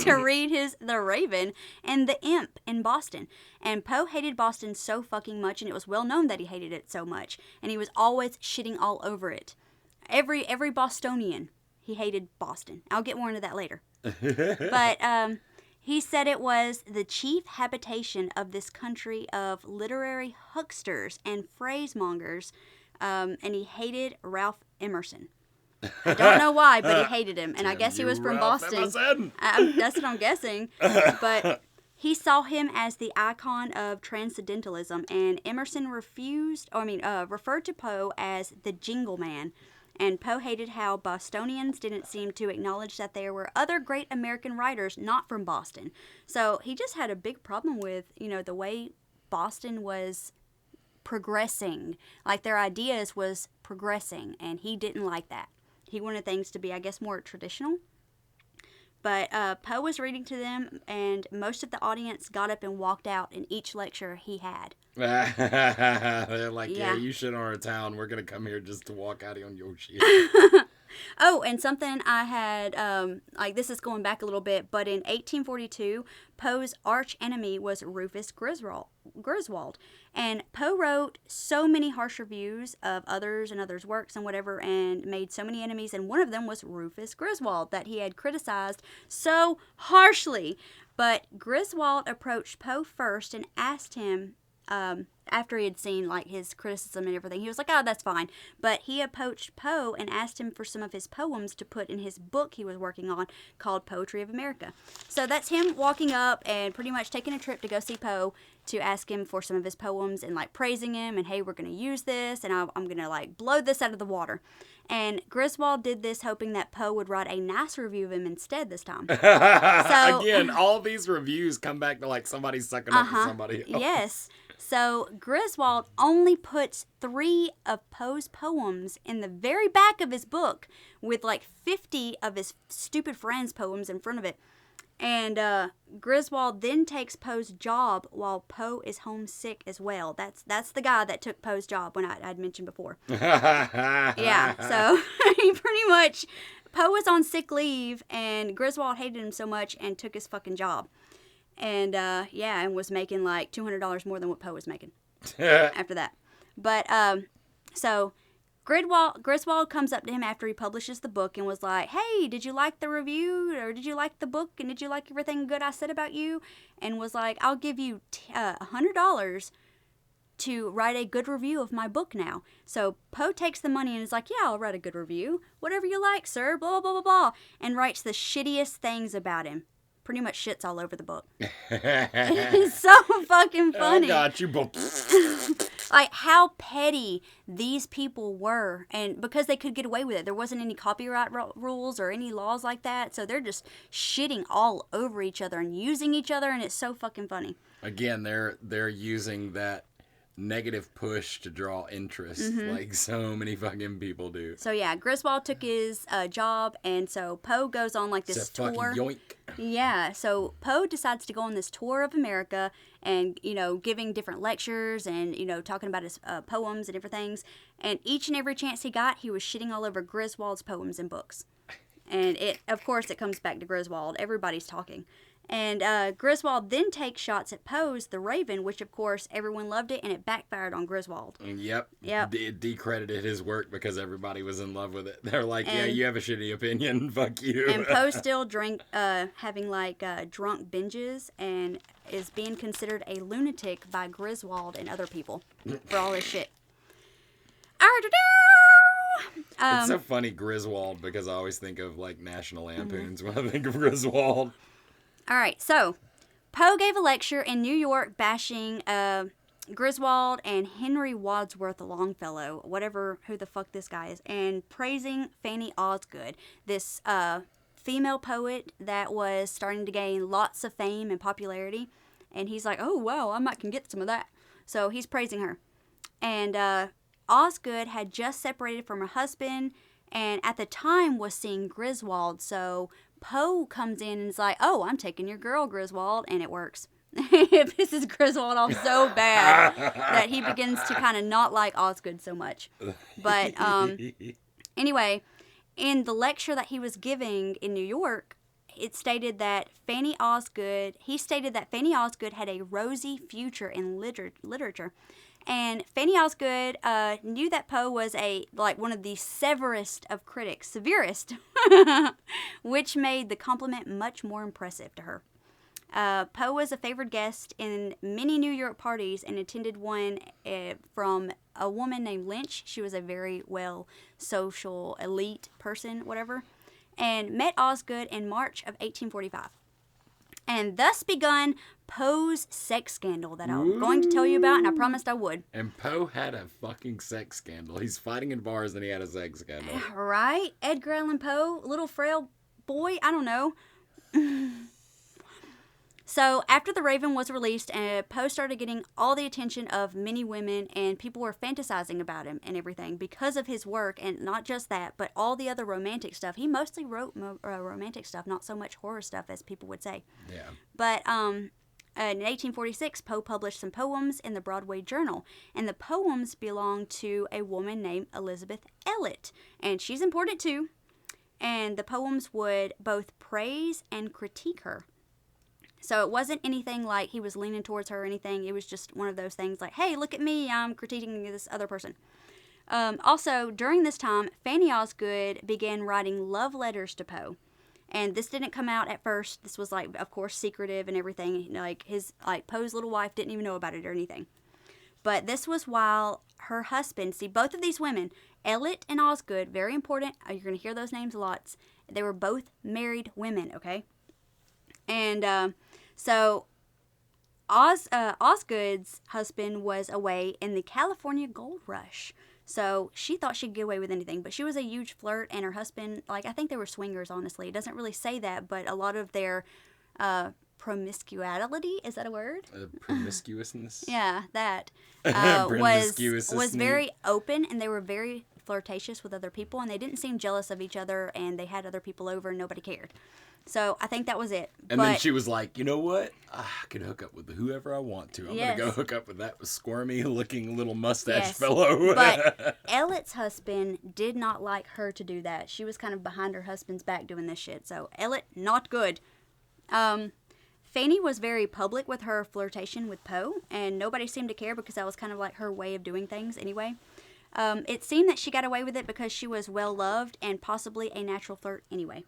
to read The Raven and The Imp in Boston. And Poe hated Boston so fucking much, and it was well known that he hated it so much. And he was always shitting all over it. Every Bostonian, he hated Boston. I'll get more into that later. But he said it was the chief habitation of this country of literary hucksters and phrasemongers, and he hated Ralph Emerson. I don't know why, but he hated him, and I guess he was from Boston. That's what I'm guessing. But he saw him as the icon of transcendentalism, and Emerson referred to Poe as the Jingle Man. And Poe hated how Bostonians didn't seem to acknowledge that there were other great American writers not from Boston. So he just had a big problem with, the way Boston was progressing. Like, their ideas was progressing, and he didn't like that. He wanted things to be, I guess, more traditional. But Poe was reading to them, and most of the audience got up and walked out in each lecture he had. They're like, yeah, you shit on our town. We're going to come here just to walk out on your shit. Oh, and something I had, this is going back a little bit, but in 1842, Poe's arch enemy was Rufus Griswold. And Poe wrote so many harsh reviews of others and others' works and whatever, and made so many enemies, and one of them was Rufus Griswold that he had criticized so harshly. But Griswold approached Poe first and asked him, after he had seen like his criticism and everything, he was like, oh, that's fine. But he approached Poe and asked him for some of his poems to put in his book he was working on called Poetry of America. So that's him walking up and pretty much taking a trip to go see Poe to ask him for some of his poems and like praising him and, hey, we're going to use this and I'm going to like blow this out of the water. And Griswold did this hoping that Poe would write a nice review of him instead this time. So, again, all these reviews come back to like somebody sucking up to somebody else. Yes. So Griswold only puts 3 of Poe's poems in the very back of his book with like 50 of his stupid friends' poems in front of it. And Griswold then takes Poe's job while Poe is homesick as well. That's the guy that took Poe's job when I'd mentioned before. Yeah, so he pretty much, Poe was on sick leave and Griswold hated him so much and took his fucking job. And and was making like $200 more than what Poe was making after that. But so Griswold comes up to him after he publishes the book and was like, hey, did you like the review or did you like the book and did you like everything good I said about you? And was like, I'll give you $100 to write a good review of my book now. So Poe takes the money and is like, yeah, I'll write a good review. Whatever you like, sir, blah, blah, blah, blah. And writes the shittiest things about him. Pretty much shits all over the book. It's so fucking funny. I got you, Like how petty these people were, and because they could get away with it, there wasn't any copyright rules or any laws like that, so they're just shitting all over each other and using each other, and it's so fucking funny. Again, they're using that negative push to draw interest, like so many fucking people do. So yeah, Griswold took his job, and so Poe goes on like this tour. Fucking yoink. Yeah, so Poe decides to go on this tour of America and, giving different lectures and, talking about his poems and different things. And each and every chance he got, he was shitting all over Griswold's poems and books. And of course, it comes back to Griswold. Everybody's talking. And Griswold then takes shots at Poe's The Raven, which, of course, everyone loved it, and it backfired on Griswold. Yep. It decredited his work because everybody was in love with it. They're like, yeah, And- you have a shitty opinion. Fuck you. And Poe still having, drunk binges and is being considered a lunatic by Griswold and other people for all his shit. It's so funny, Griswold, because I always think of, like, National Lampoons when I think of Griswold. All right, so Poe gave a lecture in New York bashing Griswold and Henry Wadsworth Longfellow, who the fuck this guy is, and praising Fanny Osgood, this female poet that was starting to gain lots of fame and popularity. And he's like, oh, wow, I might can get some of that. So he's praising her. And Osgood had just separated from her husband and at the time was seeing Griswold, so Poe comes in and is like, oh, I'm taking your girl, Griswold, and it works. It pisses Griswold off so bad that he begins to kind of not like Osgood so much. But anyway, in the lecture that he was giving in New York, it stated that Fanny Osgood had a rosy future in literature. And Fanny Osgood knew that Poe was one of the severest of critics, severest, which made the compliment much more impressive to her. Poe was a favored guest in many New York parties and attended one from a woman named Lynch. She was a very well social elite person, whatever, and met Osgood in March of 1845. And thus begun Poe's sex scandal that I'm going to tell you about, and I promised I would. And Poe had a fucking sex scandal. He's fighting in bars and he had a sex scandal. Right? Edgar Allen Poe, little frail boy, I don't know. So after The Raven was released, Poe started getting all the attention of many women, and people were fantasizing about him and everything because of his work, and not just that, but all the other romantic stuff. He mostly wrote romantic stuff, not so much horror stuff as people would say. Yeah. But in 1846, Poe published some poems in the Broadway Journal, and the poems belong to a woman named Elizabeth Elliot, and she's important too. And the poems would both praise and critique her. So it wasn't anything like he was leaning towards her or anything. It was just one of those things like, hey, look at me, I'm critiquing this other person. Also, during this time, Fanny Osgood began writing love letters to Poe. And this didn't come out at first. This was, like, of course, secretive and everything. Like, Poe's little wife didn't even know about it or anything. But this was while her husband, see, both of these women, Ellett and Osgood, very important. You're going to hear those names lots. They were both married women, okay? And so Osgood's husband was away in the California gold rush. So she thought she'd get away with anything, but she was a huge flirt, and her husband, like, I think they were swingers, honestly. It doesn't really say that, but a lot of their promiscuity, is that a word? Promiscuousness? Yeah, that Promiscuous was is very open, and they were very flirtatious with other people, and they didn't seem jealous of each other, and they had other people over, and nobody cared. So I think that was it. And then she was like, you know what? I can hook up with whoever I want to. I'm going to go hook up with that squirmy-looking little mustache fellow. But Ellett's husband did not like her to do that. She was kind of behind her husband's back doing this shit. So Ellett, not good. Fanny was very public with her flirtation with Poe, and nobody seemed to care because that was kind of like her way of doing things anyway. It seemed that she got away with it because she was well-loved and possibly a natural flirt anyway.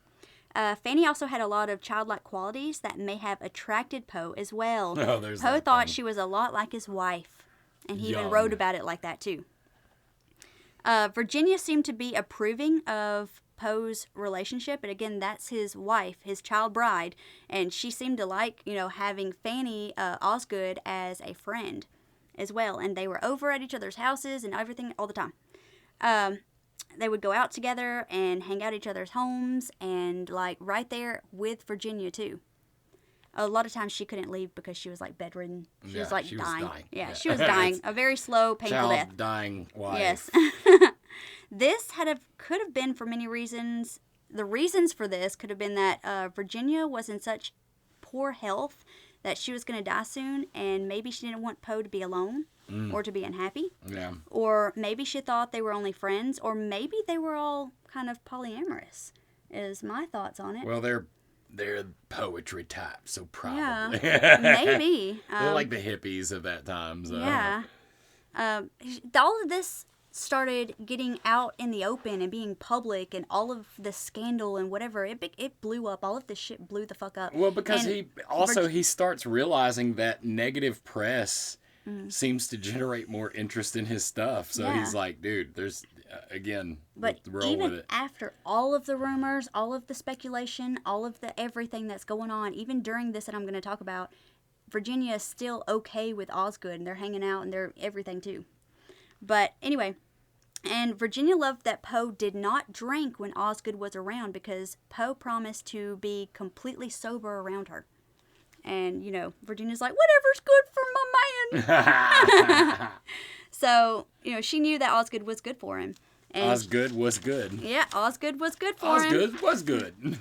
Fanny also had a lot of childlike qualities that may have attracted Poe as well. Oh, there's Poe that thought thing. she was a lot like his wife, and he even Young. wrote about it like that too. Virginia seemed to be approving of Poe's relationship, and again, that's his wife, his child bride, and she seemed to like, having Fanny Osgood as a friend as well, and they were over at each other's houses and everything all the time. They would go out together and hang out at each other's homes, and like right there with Virginia too. A lot of times she couldn't leave because she was like bedridden. She was like dying. Yeah, she was dying. A very slow, painful death. Dying wife. Yes. This could have been for many reasons. The reasons for this could have been that Virginia was in such poor health that she was going to die soon, and maybe she didn't want Poe to be alone or to be unhappy. Yeah. Or maybe she thought they were only friends, or maybe they were all kind of polyamorous, is my thoughts on it. Well, they're poetry type, so probably. Yeah, maybe. They're like the hippies of that time. So. Yeah. All of this started getting out in the open and being public, and all of the scandal and whatever, it blew up. All of this shit blew the fuck up. Well, because he starts realizing that negative press seems to generate more interest in his stuff. So he's like, dude, there's, again, but roll even with it. after all of the rumors, all of the speculation, all of the everything that's going on, even during this that I'm going to talk about, Virginia is still okay with Osgood, and they're hanging out, and they're everything too. But anyway, and Virginia loved that Poe did not drink when Osgood was around, because Poe promised to be completely sober around her. And, Virginia's like, whatever's good for my man. So, she knew that Osgood was good for him. And Osgood was good. Yeah, Osgood was good for him. Osgood was good.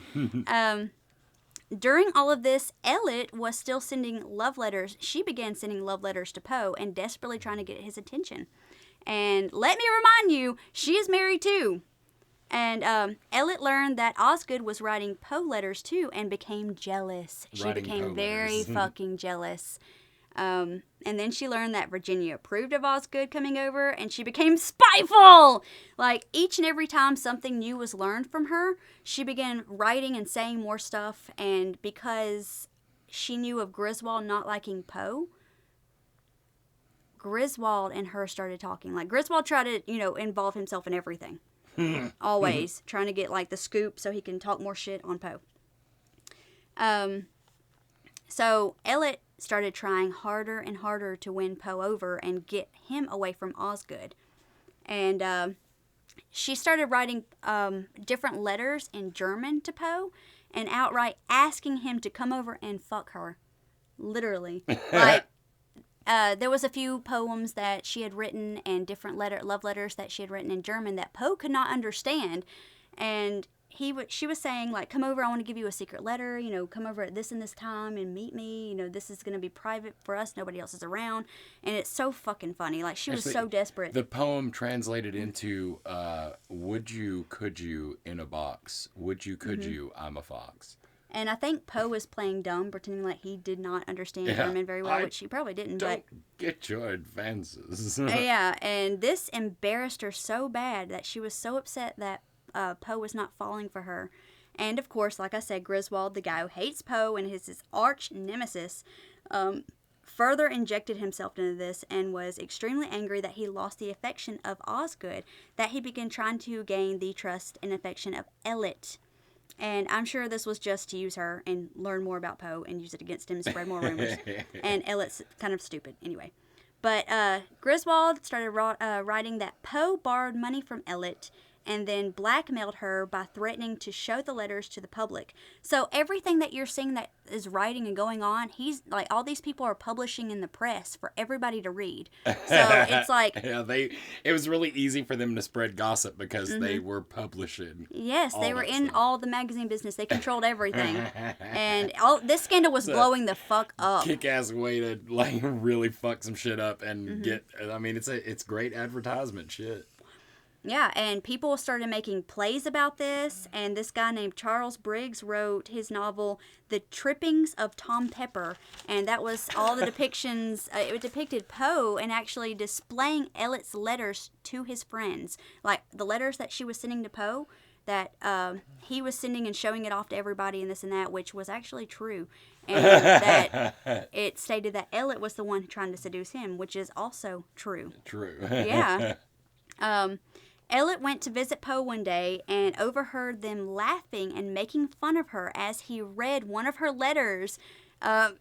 During all of this, Ellett was still sending love letters. She began sending love letters to Poe and desperately trying to get his attention. And let me remind you, she is married too. And Ellett learned that Osgood was writing Poe letters too and became jealous. She became very fucking jealous. And then she learned that Virginia approved of Osgood coming over, and she became spiteful. Like, each and every time something new was learned from her, she began writing and saying more stuff. And because she knew of Griswold not liking Poe, Griswold and her started talking. Like, Griswold tried to, involve himself in everything. Always. Trying to get, like, the scoop so he can talk more shit on Poe. So, Ellett started trying harder and harder to win Poe over and get him away from Osgood. And she started writing different letters in German to Poe and outright asking him to come over and fuck her. Literally. Like, there was a few poems that she had written and different love letters that she had written in German that Poe could not understand. And she was saying, like, come over, I want to give you a secret letter, come over at this and this time and meet me, this is going to be private for us, nobody else is around. And it's so fucking funny. Like, she was so desperate. The poem translated into, would you, could you, in a box. Would you, could you, I'm a fox. And I think Poe was playing dumb, pretending like he did not understand German very well, which he probably didn't. Don't get your advances. Yeah, and this embarrassed her so bad that she was so upset that Poe was not falling for her. And of course, like I said, Griswold, the guy who hates Poe and is his arch nemesis, further injected himself into this and was extremely angry that he lost the affection of Osgood, that he began trying to gain the trust and affection of Ellet. And I'm sure this was just to use her and learn more about Poe and use it against him and spread more rumors. And Ellet's kind of stupid anyway. But Griswold started writing that Poe borrowed money from Ellet and then blackmailed her by threatening to show the letters to the public. So everything that you're seeing that is writing and going on, he's like, all these people are publishing in the press for everybody to read. So it's like, yeah, it was really easy for them to spread gossip because they were publishing. Yes, they were in stuff. all the magazine business. They controlled everything. And this scandal was blowing the fuck up. Kick-ass way to like really fuck some shit up and get, I mean, it's great advertisement shit. Yeah, and people started making plays about this, and this guy named Charles Briggs wrote his novel, The Trippings of Tom Pepper, and that was all the depictions, it depicted Poe and actually displaying Ellet's letters to his friends, like the letters that she was sending to Poe, that he was sending and showing it off to everybody and this and that, which was actually true, and that it stated that Ellet was the one trying to seduce him, which is also true. True. Yeah. Ellet went to visit Poe one day and overheard them laughing and making fun of her as he read one of her letters. One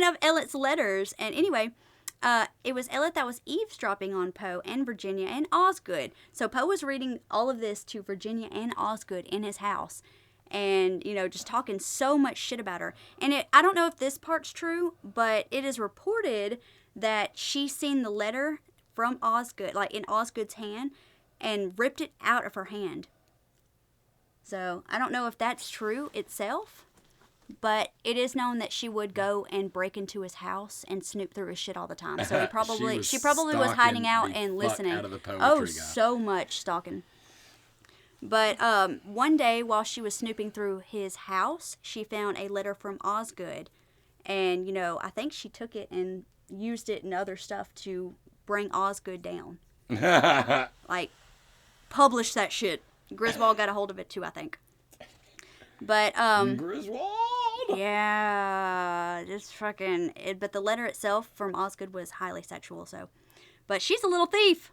of Ellet's letters. And anyway, it was Ellet that was eavesdropping on Poe and Virginia and Osgood. So Poe was reading all of this to Virginia and Osgood in his house. And, you know, just talking so much shit about her. And I don't know if this part's true, but it is reported that she's seen the letter from Osgood, like in Osgood's hand, and ripped it out of her hand. So, I don't know if that's true itself, but it is known that she would go and break into his house and snoop through his shit all the time. So, she probably was hiding out and listening. Out of the oh, guy. so much stalking. But one day, while she was snooping through his house, she found a letter from Osgood. And, you know, I think she took it and used it in other stuff to bring Osgood down. Like, publish that shit. Griswold got a hold of it too, I think. But, Griswold! Yeah, just fucking, but the letter itself from Osgood was highly sexual, so. But she's a little thief.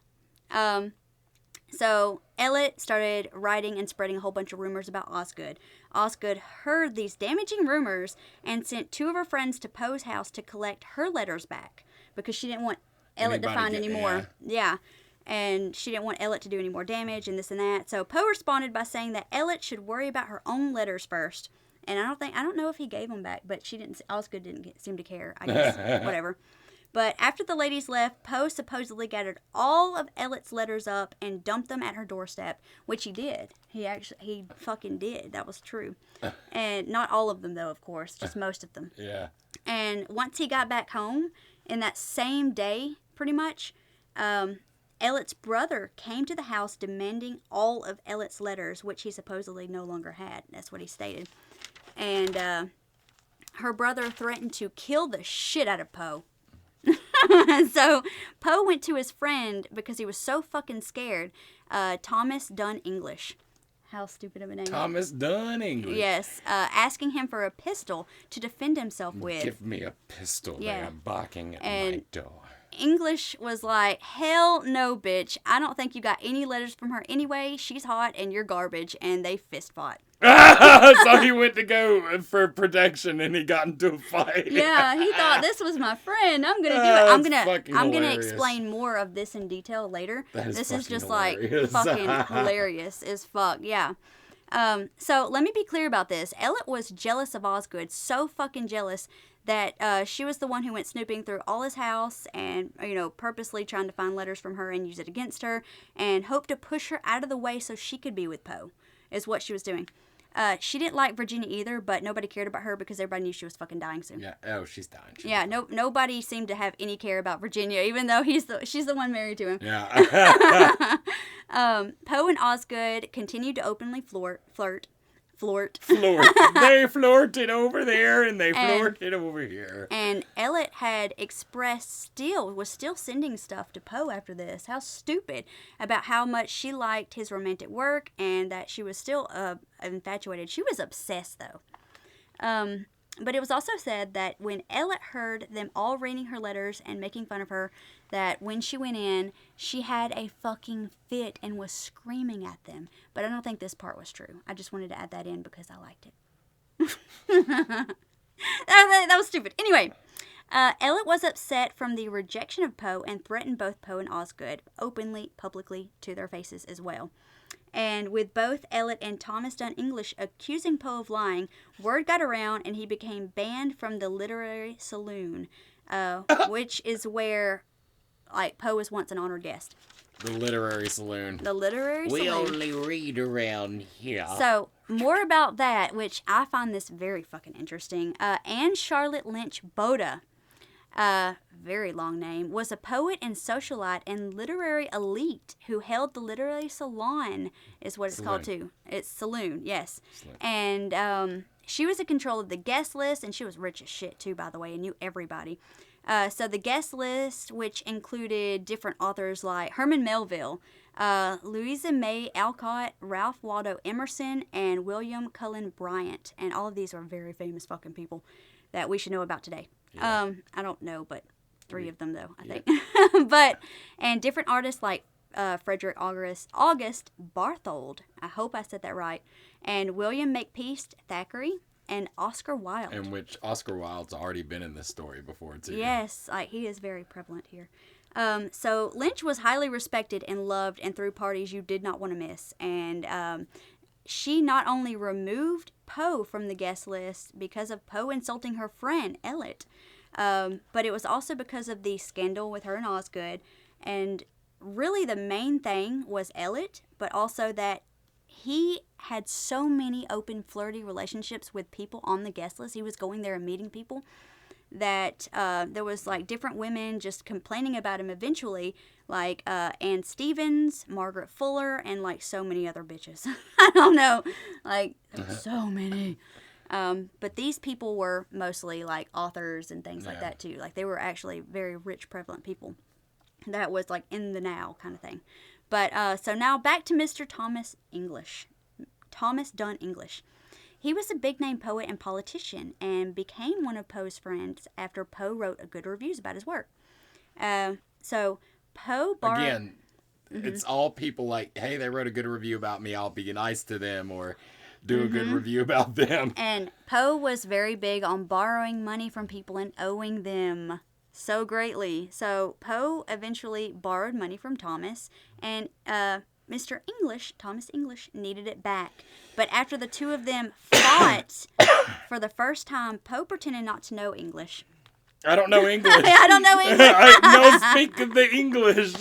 So, Ellet started writing and spreading a whole bunch of rumors about Osgood. Osgood heard these damaging rumors and sent two of her friends to Poe's house to collect her letters back because she didn't want Ellet to find any more. Yeah. And she didn't want Ellet to do any more damage and this and that. So Poe responded by saying that Ellet should worry about her own letters first. And I don't know if he gave them back, but Osgood didn't seem to care, I guess. Whatever. But after the ladies left, Poe supposedly gathered all of Ellet's letters up and dumped them at her doorstep, which he did. He fucking did. That was true. And not all of them, though, of course. Just most of them. Yeah. And once he got back home, in that same day, pretty much, Ellet's brother came to the house demanding all of Ellet's letters, which he supposedly no longer had. That's what he stated. And her brother threatened to kill the shit out of Poe. So Poe went to his friend because he was so fucking scared. Thomas Dunn English. How stupid of a name. Thomas Dunn English. Yes. Asking him for a pistol to defend himself with. Give me a pistol. Yeah. They are barking at And my door. English was like, hell no, bitch. I don't think you got any letters from her anyway. She's hot and you're garbage. And they fist fought. So he went to go for protection and he got into a fight. Yeah, he thought this was my friend. I'm gonna do it. I'm gonna hilarious. explain more of this in detail later. This is just hilarious. like fucking hilarious as fuck. Yeah. So let me be clear about this. Ellet was jealous of Osgood, so fucking jealous that she was the one who went snooping through all his house and, you know, purposely trying to find letters from her and use it against her and hoped to push her out of the way so she could be with Poe, is what she was doing. She didn't like Virginia either, but nobody cared about her because everybody knew she was fucking dying soon. Yeah. Oh, she's dying. Nobody seemed to have any care about Virginia, even though she's the one married to him. Yeah. Poe and Osgood continued to openly flirt. Flirt. They flirted over there and they flirted over here. And Elliot had was still sending stuff to Poe after this. How stupid. About how much she liked his romantic work and that she was still infatuated. She was obsessed, though. But it was also said that when Elliot heard them all reading her letters and making fun of her, that when she went in, she had a fucking fit and was screaming at them. But I don't think this part was true. I just wanted to add that in because I liked it. that was stupid. Anyway, Elliot was upset from the rejection of Poe and threatened both Poe and Osgood openly, publicly, to their faces as well. And with both Elliot and Thomas Dunn English accusing Poe of lying, word got around and he became banned from the literary saloon, which is where, like, Poe was once an honored guest. The literary saloon. The literary saloon. We only read around here. So, more about that, which I find this very fucking interesting. Anne Charlotte Lynch Boda, very long name, was a poet and socialite and literary elite who held the literary salon, is what it's called too. It's saloon, yes. Saloon. And she was in control of the guest list, and she was rich as shit too, by the way, and knew everybody. So the guest list, which included different authors like Herman Melville, Louisa May Alcott, Ralph Waldo Emerson, and William Cullen Bryant. And all of these are very famous fucking people that we should know about today. Yeah. I don't know, but 3 of them, though, I think. And different artists like Frederick August Barthold, I hope I said that right, and William Makepeace Thackeray, and Oscar Wilde. In which Oscar Wilde's already been in this story before, too. Yes, he is very prevalent here. So Lynch was highly respected and loved and threw parties you did not want to miss. And she not only removed Poe from the guest list because of Poe insulting her friend, Elliot, but it was also because of the scandal with her and Osgood. And really the main thing was Elliot, but also that he had so many open, flirty relationships with people on the guest list. He was going there and meeting people that there was, like, different women just complaining about him eventually, like Ann Stevens, Margaret Fuller, and, like, so many other bitches. I don't know. Like, so many. But these people were mostly, like, authors and things like that, too. Like, they were actually very rich, prevalent people. That was, like, in the now kind of thing. But, so now back to Mr. Thomas Dunn English. He was a big-name poet and politician and became one of Poe's friends after Poe wrote good reviews about his work. So Poe borrowed... Again, it's all people like, hey, they wrote a good review about me, I'll be nice to them, or do a good review about them. And Poe was very big on borrowing money from people and owing them so greatly. So Poe eventually borrowed money from Thomas, and Thomas English, needed it back. But after the two of them fought for the first time, Poe pretended not to know English. I don't know English. I don't know English. I don't speak the English.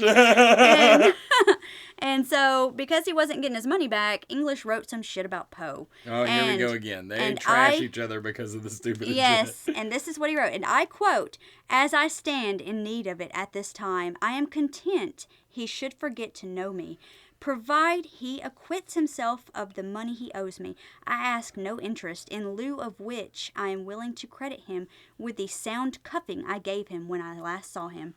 And so, because he wasn't getting his money back, English wrote some shit about Poe. Oh, here we go again. They trash each other because of the stupid shit. Yes, and this is what he wrote. And I quote, "As I stand in need of it at this time, I am content he should forget to know me. Provide he acquits himself of the money he owes me, I ask no interest, in lieu of which I am willing to credit him with the sound cuffing I gave him when I last saw him."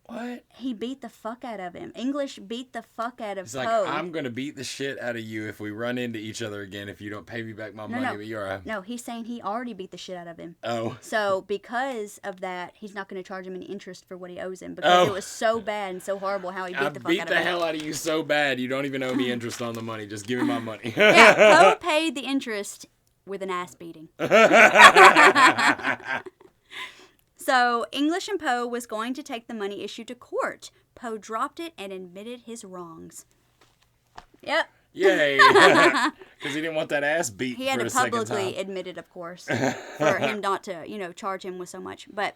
What? He beat the fuck out of him. English beat the fuck out of He's Poe. like, I'm going to beat the shit out of you if we run into each other again if you don't pay me back my money. But you're a... No, he's saying he already beat the shit out of him. Oh. So, because of that, he's not going to charge him any interest for what he owes him. Because it was so bad and so horrible how he beat the fuck out of him. I beat the hell out of you so bad, you don't even owe me interest on the money. Just give me my money. Yeah, Poe paid the interest with an ass beating. So, English and Poe was going to take the money issue to court. Poe dropped it and admitted his wrongs. Yep. Yay. Because he didn't want that ass beat He had for to a second time. publicly admit it, of course, for him not to, charge him with so much. But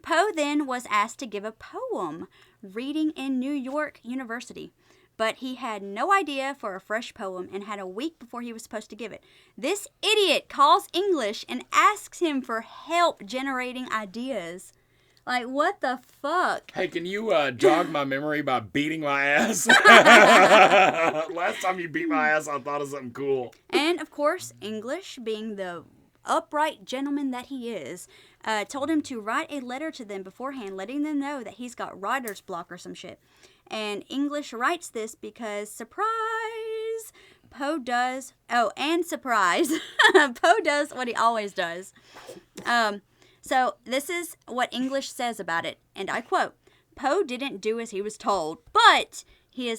Poe then was asked to give a poem reading in New York University. But he had no idea for a fresh poem and had a week before he was supposed to give it. This idiot calls English and asks him for help generating ideas. Like, what the fuck? Hey, can you jog my memory by beating my ass? Last time you beat my ass, I thought of something cool. And, of course, English, being the upright gentleman that he is, told him to write a letter to them beforehand, letting them know that he's got writer's block or some shit. And English writes this because, surprise, Poe does... Oh, and surprise, Poe does what he always does. So this is what English says about it, and I quote, Poe didn't do as he was told, but he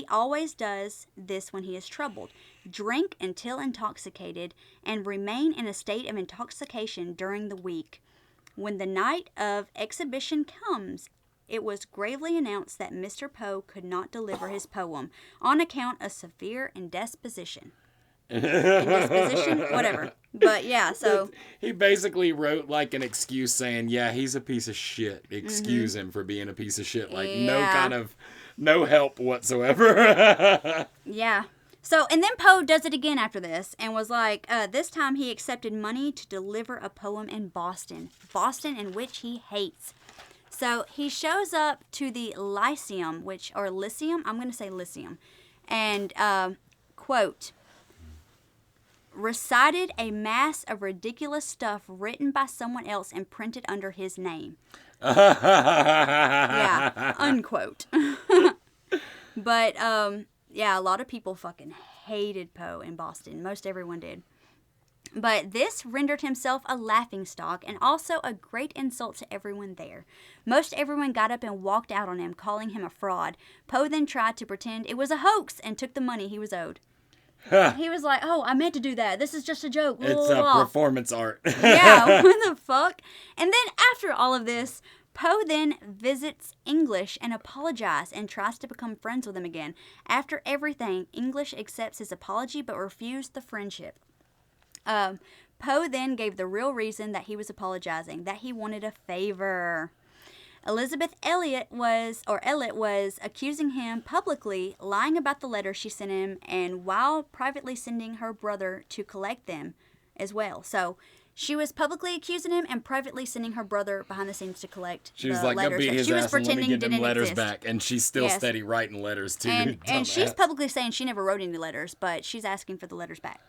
always does this when he is troubled. Drink until intoxicated and remain in a state of intoxication during the week. When the night of exhibition comes, it was gravely announced that Mr. Poe could not deliver his poem on account of severe indisposition. Whatever. But yeah, so he basically wrote like an excuse saying, yeah, he's a piece of shit. Excuse him for being a piece of shit. Like no help whatsoever. Yeah. So, and then Poe does it again after this and was like, this time he accepted money to deliver a poem in Boston, in which he hates. So he shows up to the Lyceum, Lyceum, I'm going to say Lyceum, and, quote, recited a mass of ridiculous stuff written by someone else and printed under his name. Yeah, unquote. But, yeah, a lot of people fucking hated Poe in Boston. Most everyone did. But this rendered himself a laughingstock and also a great insult to everyone there. Most everyone got up and walked out on him, calling him a fraud. Poe then tried to pretend it was a hoax and took the money he was owed. He was like, oh, I meant to do that. This is just a joke. It's a performance art. Yeah, what the fuck? And then after all of this, Poe then visits English and apologizes and tries to become friends with him again. After everything, English accepts his apology but refused the friendship. Poe then gave the real reason that he was apologizing, that he wanted a favor. Elizabeth Elliot was accusing him publicly, lying about the letter she sent him, and while privately sending her brother to collect them as well. So she was publicly accusing him and privately sending her brother behind the scenes to collect she was the like, letters. go beat his she was ass and let me pretending get them didn't letters exist. back, and she's still steady writing letters too. And she's publicly saying she never wrote any letters, but she's asking for the letters back.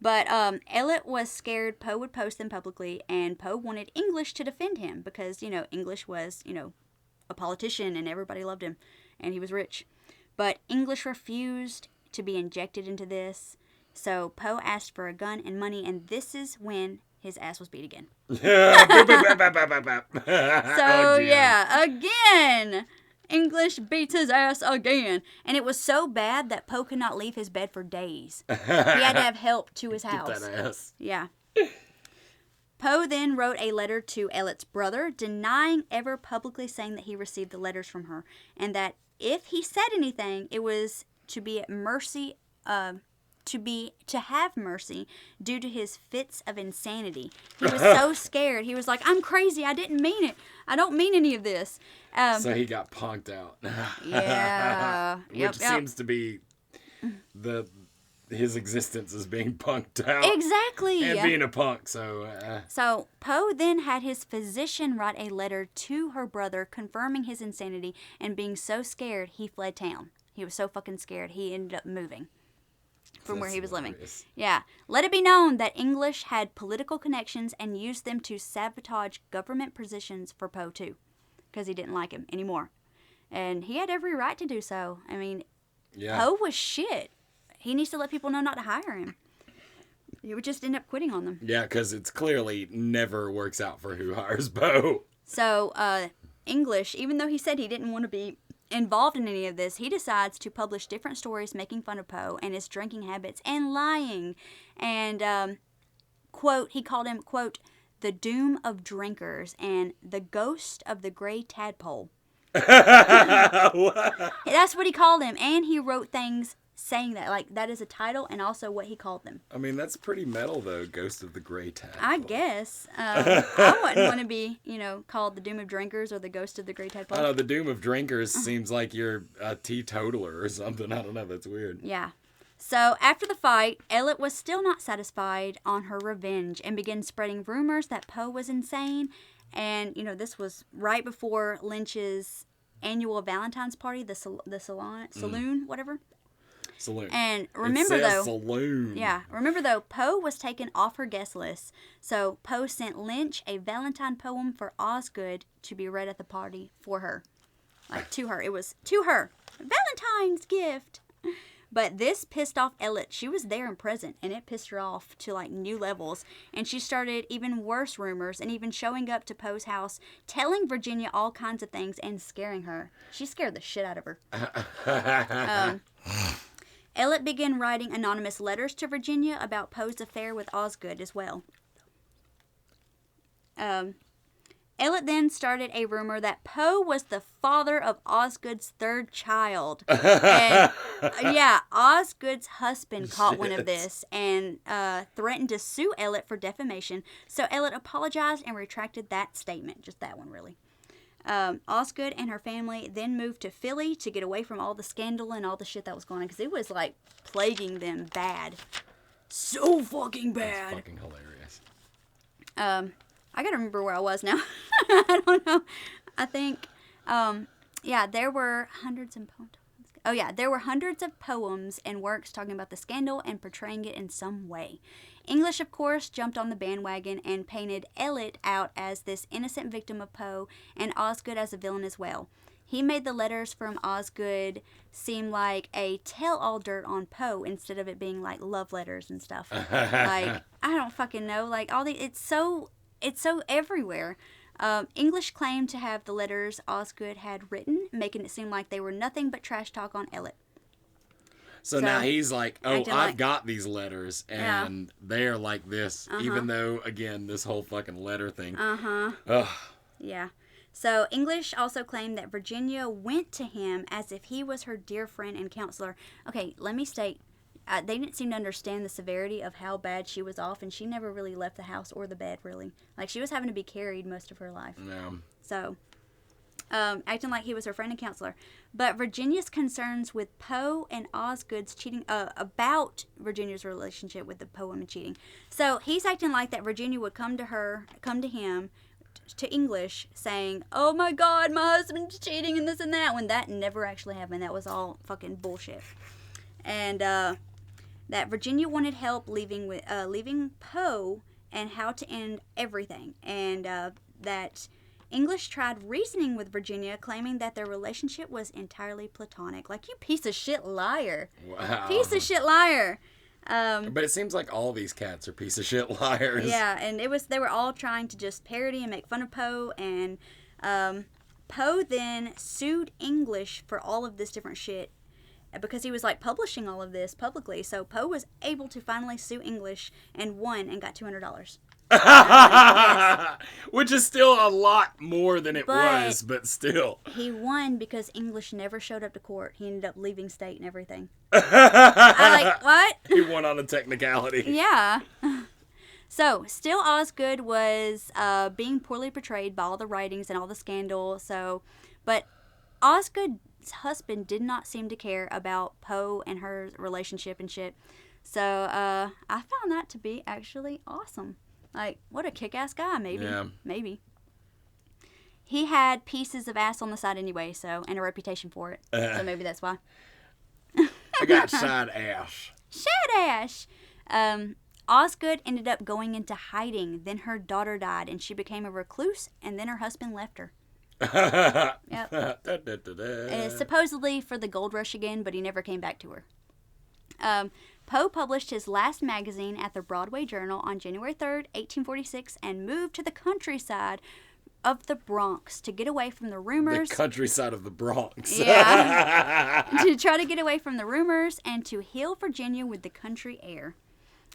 But Elliot was scared Poe would post them publicly, and Poe wanted English to defend him because, English was, a politician and everybody loved him, and he was rich. But English refused to be injected into this, so Poe asked for a gun and money, and this is when his ass was beat again. Again, English beats his ass again. And it was so bad that Poe could not leave his bed for days. He had to have help to his house. Get that ass. Yeah. Poe then wrote a letter to Elliot's brother, denying ever publicly saying that he received the letters from her, and that if he said anything, it was to be at mercy, to have mercy due to his fits of insanity. He was so scared. He was like, I'm crazy. I didn't mean it. I don't mean any of this. So he got punked out. Yeah. Which seems to be his existence is being punked out. Exactly. And being a punk, so... So, Poe then had his physician write a letter to her brother confirming his insanity, and being so scared, he fled town. He was so fucking scared, he ended up moving from where he was living. Yeah. Let it be known that English had political connections and used them to sabotage government positions for Poe, too, because he didn't like him anymore. And he had every right to do so. I mean, Poe was shit. He needs to let people know not to hire him. He would just end up quitting on them. Yeah, because it's clearly never works out for who hires Poe. So, English, even though he said he didn't want to be involved in any of this, he decides to publish different stories making fun of Poe and his drinking habits and lying. And, quote, he called him, quote, the doom of drinkers and the ghost of the gray tadpole. That's what he called him. And he wrote things saying that, like, that is a title and also what he called them. I mean, that's pretty metal, though, Ghost of the Gray Tadpole. I guess. I wouldn't want to be, called the Doom of Drinkers or the Ghost of the Gray Tadpole. I don't know, the Doom of Drinkers seems like you're a teetotaler or something. I don't know, that's weird. Yeah. So, after the fight, Elliot was still not satisfied on her revenge and began spreading rumors that Poe was insane And, you know, this was right before Lynch's annual Valentine's party, the saloon, whatever. Saloon. And remember though, saloon. Yeah, remember though, Poe was taken off her guest list. So Poe sent Lynch a Valentine poem for Osgood to be read at the party for her. Like to her. It was to her. Valentine's gift. But this pissed off Ellet. She was there and present, and it pissed her off to like new levels. And she started even worse rumors and even showing up to Poe's house, telling Virginia all kinds of things and scaring her. She scared the shit out of her. Ellet began writing anonymous letters to Virginia about Poe's affair with Osgood as well. Ellet then started a rumor that Poe was the father of Osgood's third child. And, Osgood's husband caught wind of this and threatened to sue Ellet for defamation. So Ellet apologized and retracted that statement. Just that one, really. Osgood and her family then moved to Philly to get away from all the scandal and all the shit that was going on. Because it was, like, plaguing them bad. So fucking bad. That's fucking hilarious. I gotta remember where I was now. I don't know. I think, there were hundreds of poems. Oh yeah, there were hundreds of poems and works talking about the scandal and portraying it in some way. English, of course, jumped on the bandwagon and painted Ellet out as this innocent victim of Poe and Osgood as a villain as well. He made the letters from Osgood seem like a tell-all dirt on Poe instead of it being like love letters and stuff. Like, I don't fucking know. Like, it's so everywhere. English claimed to have the letters Osgood had written, making it seem like they were nothing but trash talk on Ellet. So now he's like, oh, I've got these letters, and Yeah. they're like this, even though, again, this whole fucking letter thing. Yeah. So English also claimed that Virginia went to him as if he was her dear friend and counselor. Okay, let me state, they didn't seem to understand the severity of how bad she was off, and she never really left the house or the bed, really. Like, she was having to be carried most of her life. Yeah. So, acting like he was her friend and counselor. But Virginia's concerns with Poe and Osgood's cheating, about Virginia's relationship with the Poe woman cheating. So, he's acting like that Virginia would come to him, to English, saying, oh my God, my husband's cheating and this and that, when that never actually happened. That was all fucking bullshit. And, that Virginia wanted help leaving Poe and how to end everything. And that English tried reasoning with Virginia, claiming that their relationship was entirely platonic. Like, you piece of shit liar. Wow. Piece of shit liar. But it seems like all these cats are piece of shit liars. Yeah, and they were all trying to just parody and make fun of Poe. And Poe then sued English for all of this different shit, because he was like publishing all of this publicly. So Poe was able to finally sue English and won and got $200. Which is still a lot more than it was, but still. He won because English never showed up to court. He ended up leaving state and everything. I like, what? He won on a technicality. Yeah. So, still Osgood was being poorly portrayed by all the writings and all the scandal. So, but Osgood's husband did not seem to care about Poe and her relationship and shit. So, I found that to be actually awesome. Like, what a kick-ass guy, maybe. Yeah. Maybe. He had pieces of ass on the side anyway, so, and a reputation for it. So maybe that's why. I got side ass. Side ass! Osgood ended up going into hiding. Then her daughter died, and she became a recluse, and then her husband left her. Yep. Supposedly for the gold rush again, but he never came back to her. Poe published his last magazine at the Broadway Journal on January 3rd, 1846, and moved to the countryside of the Bronx to get away from the rumors. The countryside of the Bronx. Yeah. To try to get away from the rumors and to heal Virginia with the country air.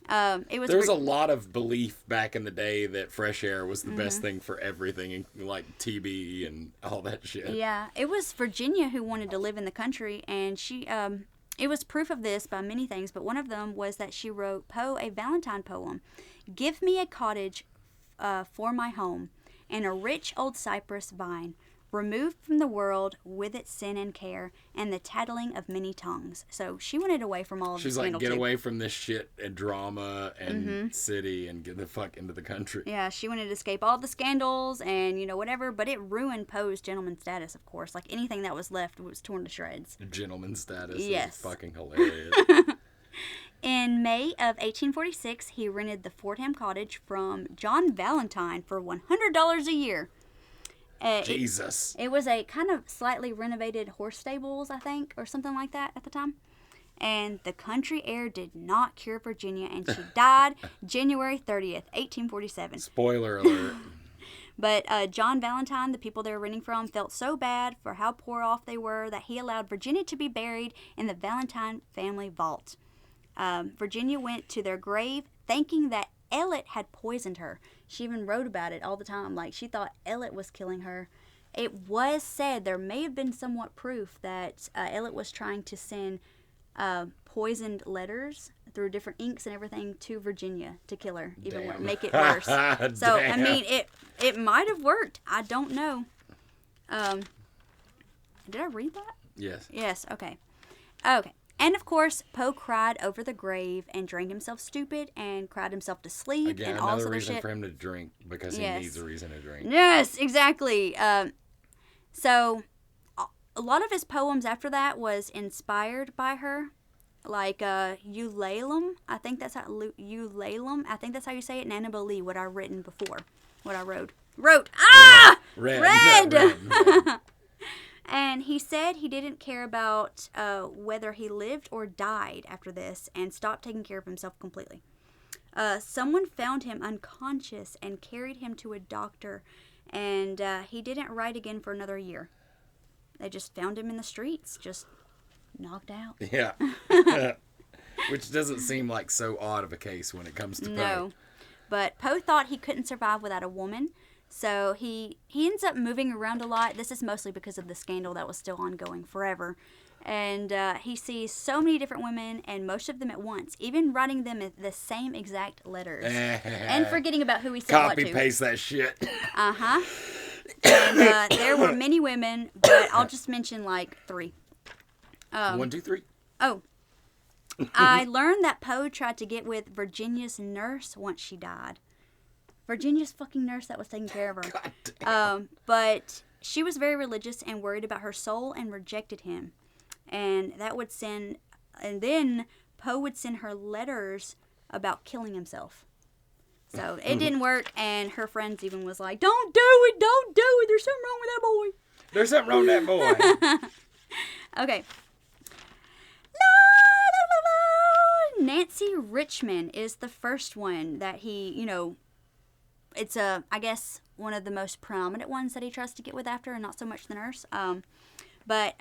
There was a lot of belief back in the day that fresh air was the best thing for everything, like TB and all that shit. Yeah, it was Virginia who wanted to live in the country, and she, it was proof of this by many things, but one of them was that she wrote Poe a Valentine poem. Give me a cottage for my home, and a rich old cypress vine, removed from the world with its sin and care, and the tattling of many tongues. So she wanted away from all of She's the like, scandal get too. away from this shit and drama and city and get the fuck into the country. Yeah, she wanted to escape all the scandals and, whatever, but it ruined Poe's gentleman status, of course. Like, anything that was left was torn to shreds. Gentleman status Yes. is fucking hilarious. In May of 1846, he rented the Fordham cottage from John Valentine for $100 a year. Jesus. It was a kind of slightly renovated horse stables, I think, or something like that at the time. And the country air did not cure Virginia, and she died January 30th, 1847. Spoiler alert. But John Valentine, the people they were renting from, felt so bad for how poor off they were that he allowed Virginia to be buried in the Valentine family vault. Virginia went to their grave thinking that Elliot had poisoned her. She even wrote about it all the time. Like, she thought Elliot was killing her. It was said there may have been somewhat proof that Elliot was trying to send poisoned letters through different inks and everything to Virginia to kill her, even make it worse. So, I mean, it might have worked. I don't know. Did I read that? Yes. Yes, okay. Okay. And of course, Poe cried over the grave and drank himself stupid and cried himself to sleep Again, and all another sorts of reason shit. for him to drink because he needs a reason to drink. Yes, exactly. So, a lot of his poems after that was inspired by her. Like, Eulalim, I think that's how, Eulalim, I think that's how you say it, and Annabelle Lee, what I written before, what I wrote. Red! And he said he didn't care about whether he lived or died after this and stopped taking care of himself completely. Someone found him unconscious and carried him to a doctor, and he didn't write again for another year. They just found him in the streets, just knocked out. Yeah. Which doesn't seem like so odd of a case when it comes to Poe. No. But Poe thought he couldn't survive without a woman, so he ends up moving around a lot. This is mostly because of the scandal that was still ongoing forever. And he sees so many different women, and most of them at once, even writing them the same exact letters. And forgetting about who he said what to. Copy-paste that shit. Uh-huh. And there were many women, but I'll just mention like 3. 1, 2, 3. Oh. I learned that Poe tried to get with Virginia's nurse once she died. Virginia's fucking nurse that was taking care of her. God damn. But she was very religious and worried about her soul and rejected him. And then Poe would send her letters about killing himself. So it didn't work, and her friends even was like, don't do it, there's something wrong with that boy. There's something wrong with that boy. Okay. Nancy Richmond is the first one that he, it's I guess one of the most prominent ones that he tries to get with after, and not so much the nurse. But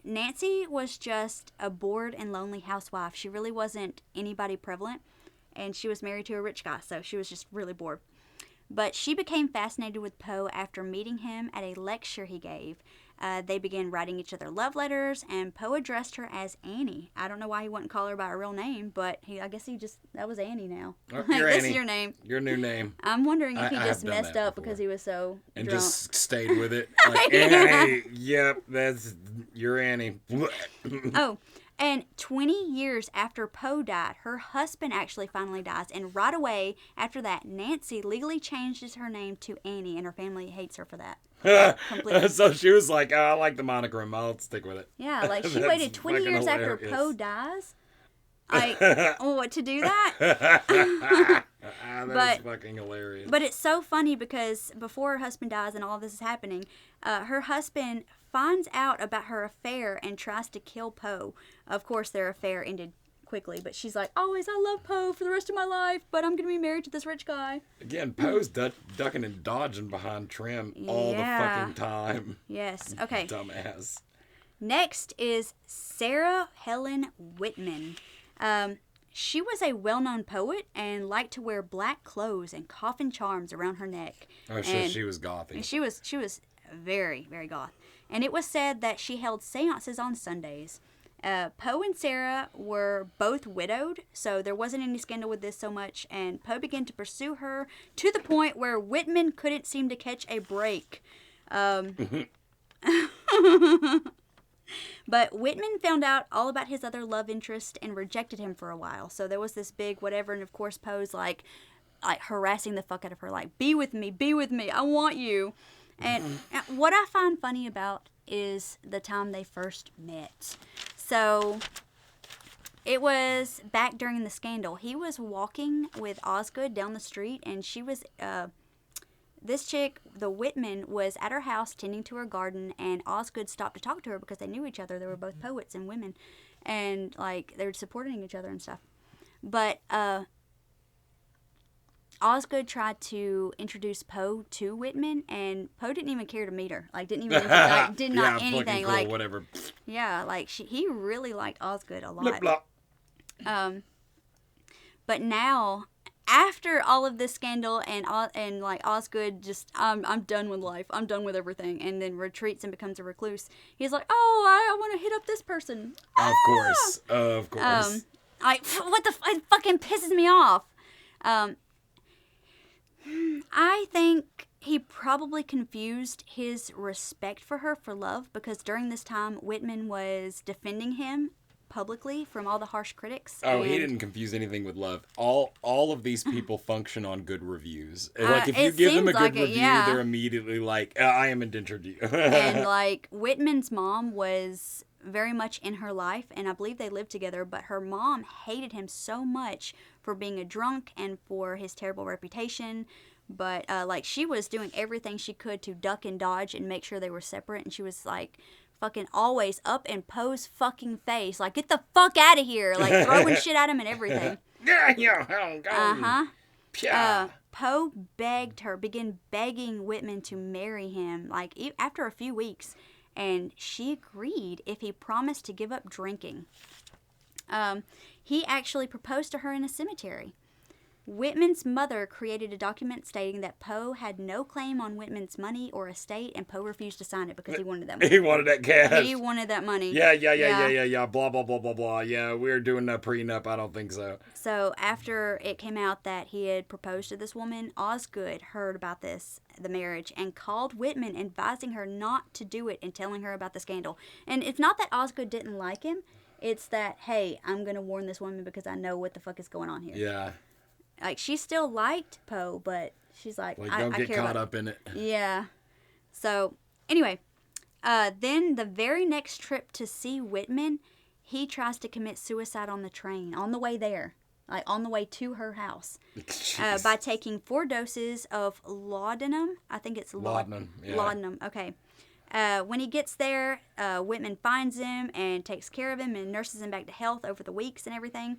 Nancy was just a bored and lonely housewife. She really wasn't anybody prevalent, and she was married to a rich guy, so she was just really bored. But she became fascinated with Poe after meeting him at a lecture he gave. They began writing each other love letters, and Poe addressed her as Annie. I don't know why he wouldn't call her by her real name, but I guess that was Annie now. Oh, This Annie. is your name. Your new name. I'm wondering if he I just have done messed that up before. because he was so And drunk. just stayed with it. Like, hey, yep, you're Annie. Oh, and 20 years after Poe died, her husband actually finally dies. And right away after that, Nancy legally changes her name to Annie, and her family hates her for that. Completely. So she was like, I like the monogram. I'll stick with it. Yeah, like she That's waited 20 fucking years after hilarious. Poe dies. Like, what to do that? That's fucking hilarious. But it's so funny because before her husband dies and all this is happening, her husband finds out about her affair and tries to kill Poe. Of course, their affair ended quickly, but she's like, always, I love Poe for the rest of my life, but I'm going to be married to this rich guy. Again, Poe's ducking and dodging behind Trim all the fucking time. Yes. Okay. Dumbass. Next is Sarah Helen Whitman. She was a well-known poet and liked to wear black clothes and coffin charms around her neck. Oh, shit, she was gothy. And she was very, very goth. And it was said that she held seances on Sundays. Poe and Sarah were both widowed, so there wasn't any scandal with this so much, and Poe began to pursue her to the point where Whitman couldn't seem to catch a break. But Whitman found out all about his other love interest and rejected him for a while. So there was this big whatever, and of course Poe's like harassing the fuck out of her, like, be with me, I want you. And what I find funny about is the time they first met. So it was back during the scandal. He was walking with Osgood down the street, and she was, this chick, the Whitman, was at her house tending to her garden, and Osgood stopped to talk to her because they knew each other. They were both poets and women, and, like, they were supporting each other and stuff. But, Osgood tried to introduce Poe to Whitman, and Poe didn't even care to meet her. Like, didn't even, like, did not anything. Cool, like, whatever. Yeah, like, he really liked Osgood a lot. Blip, blop. But now, after all of this scandal and like Osgood just, I'm done with life. I'm done with everything. And then retreats and becomes a recluse. He's like, oh, I want to hit up this person. Of course. Of course. It fucking pisses me off. I think he probably confused his respect for her for love, because during this time, Whitman was defending him publicly from all the harsh critics. Oh, he didn't confuse anything with love. All of these people function on good reviews. Like, if you give them a good review, they're immediately like, I am indentured to you. And, like, Whitman's mom was very much in her life, and I believe they lived together, but her mom hated him so much for being a drunk and for his terrible reputation. But, like, she was doing everything she could to duck and dodge and make sure they were separate, and she was, like, fucking always up in Poe's fucking face. Like, get the fuck out of here. Like, throwing shit at him and everything. Poe began begging Whitman to marry him, like, after a few weeks. And she agreed if he promised to give up drinking. He actually proposed to her in a cemetery. Whitman's mother created a document stating that Poe had no claim on Whitman's money or estate, and Poe refused to sign it because he wanted that money. He wanted that cash. He wanted that money. Yeah. Blah, blah, blah, blah, blah. Yeah, we're doing a prenup. I don't think so. So after it came out that he had proposed to this woman, Osgood heard about this, the marriage, and called Whitman advising her not to do it and telling her about the scandal. And it's not that Osgood didn't like him. It's that, hey, I'm going to warn this woman because I know what the fuck is going on here. Yeah. Like, she still liked Poe, but she's like, don't get caught up in it. Yeah. So, anyway, then the very next trip to see Whitman, he tries to commit suicide on the train, on the way there, like on the way to her house, by taking 4 doses of laudanum. I think it's laudanum. Yeah. Laudanum, okay. When he gets there, Whitman finds him and takes care of him and nurses him back to health over the weeks and everything.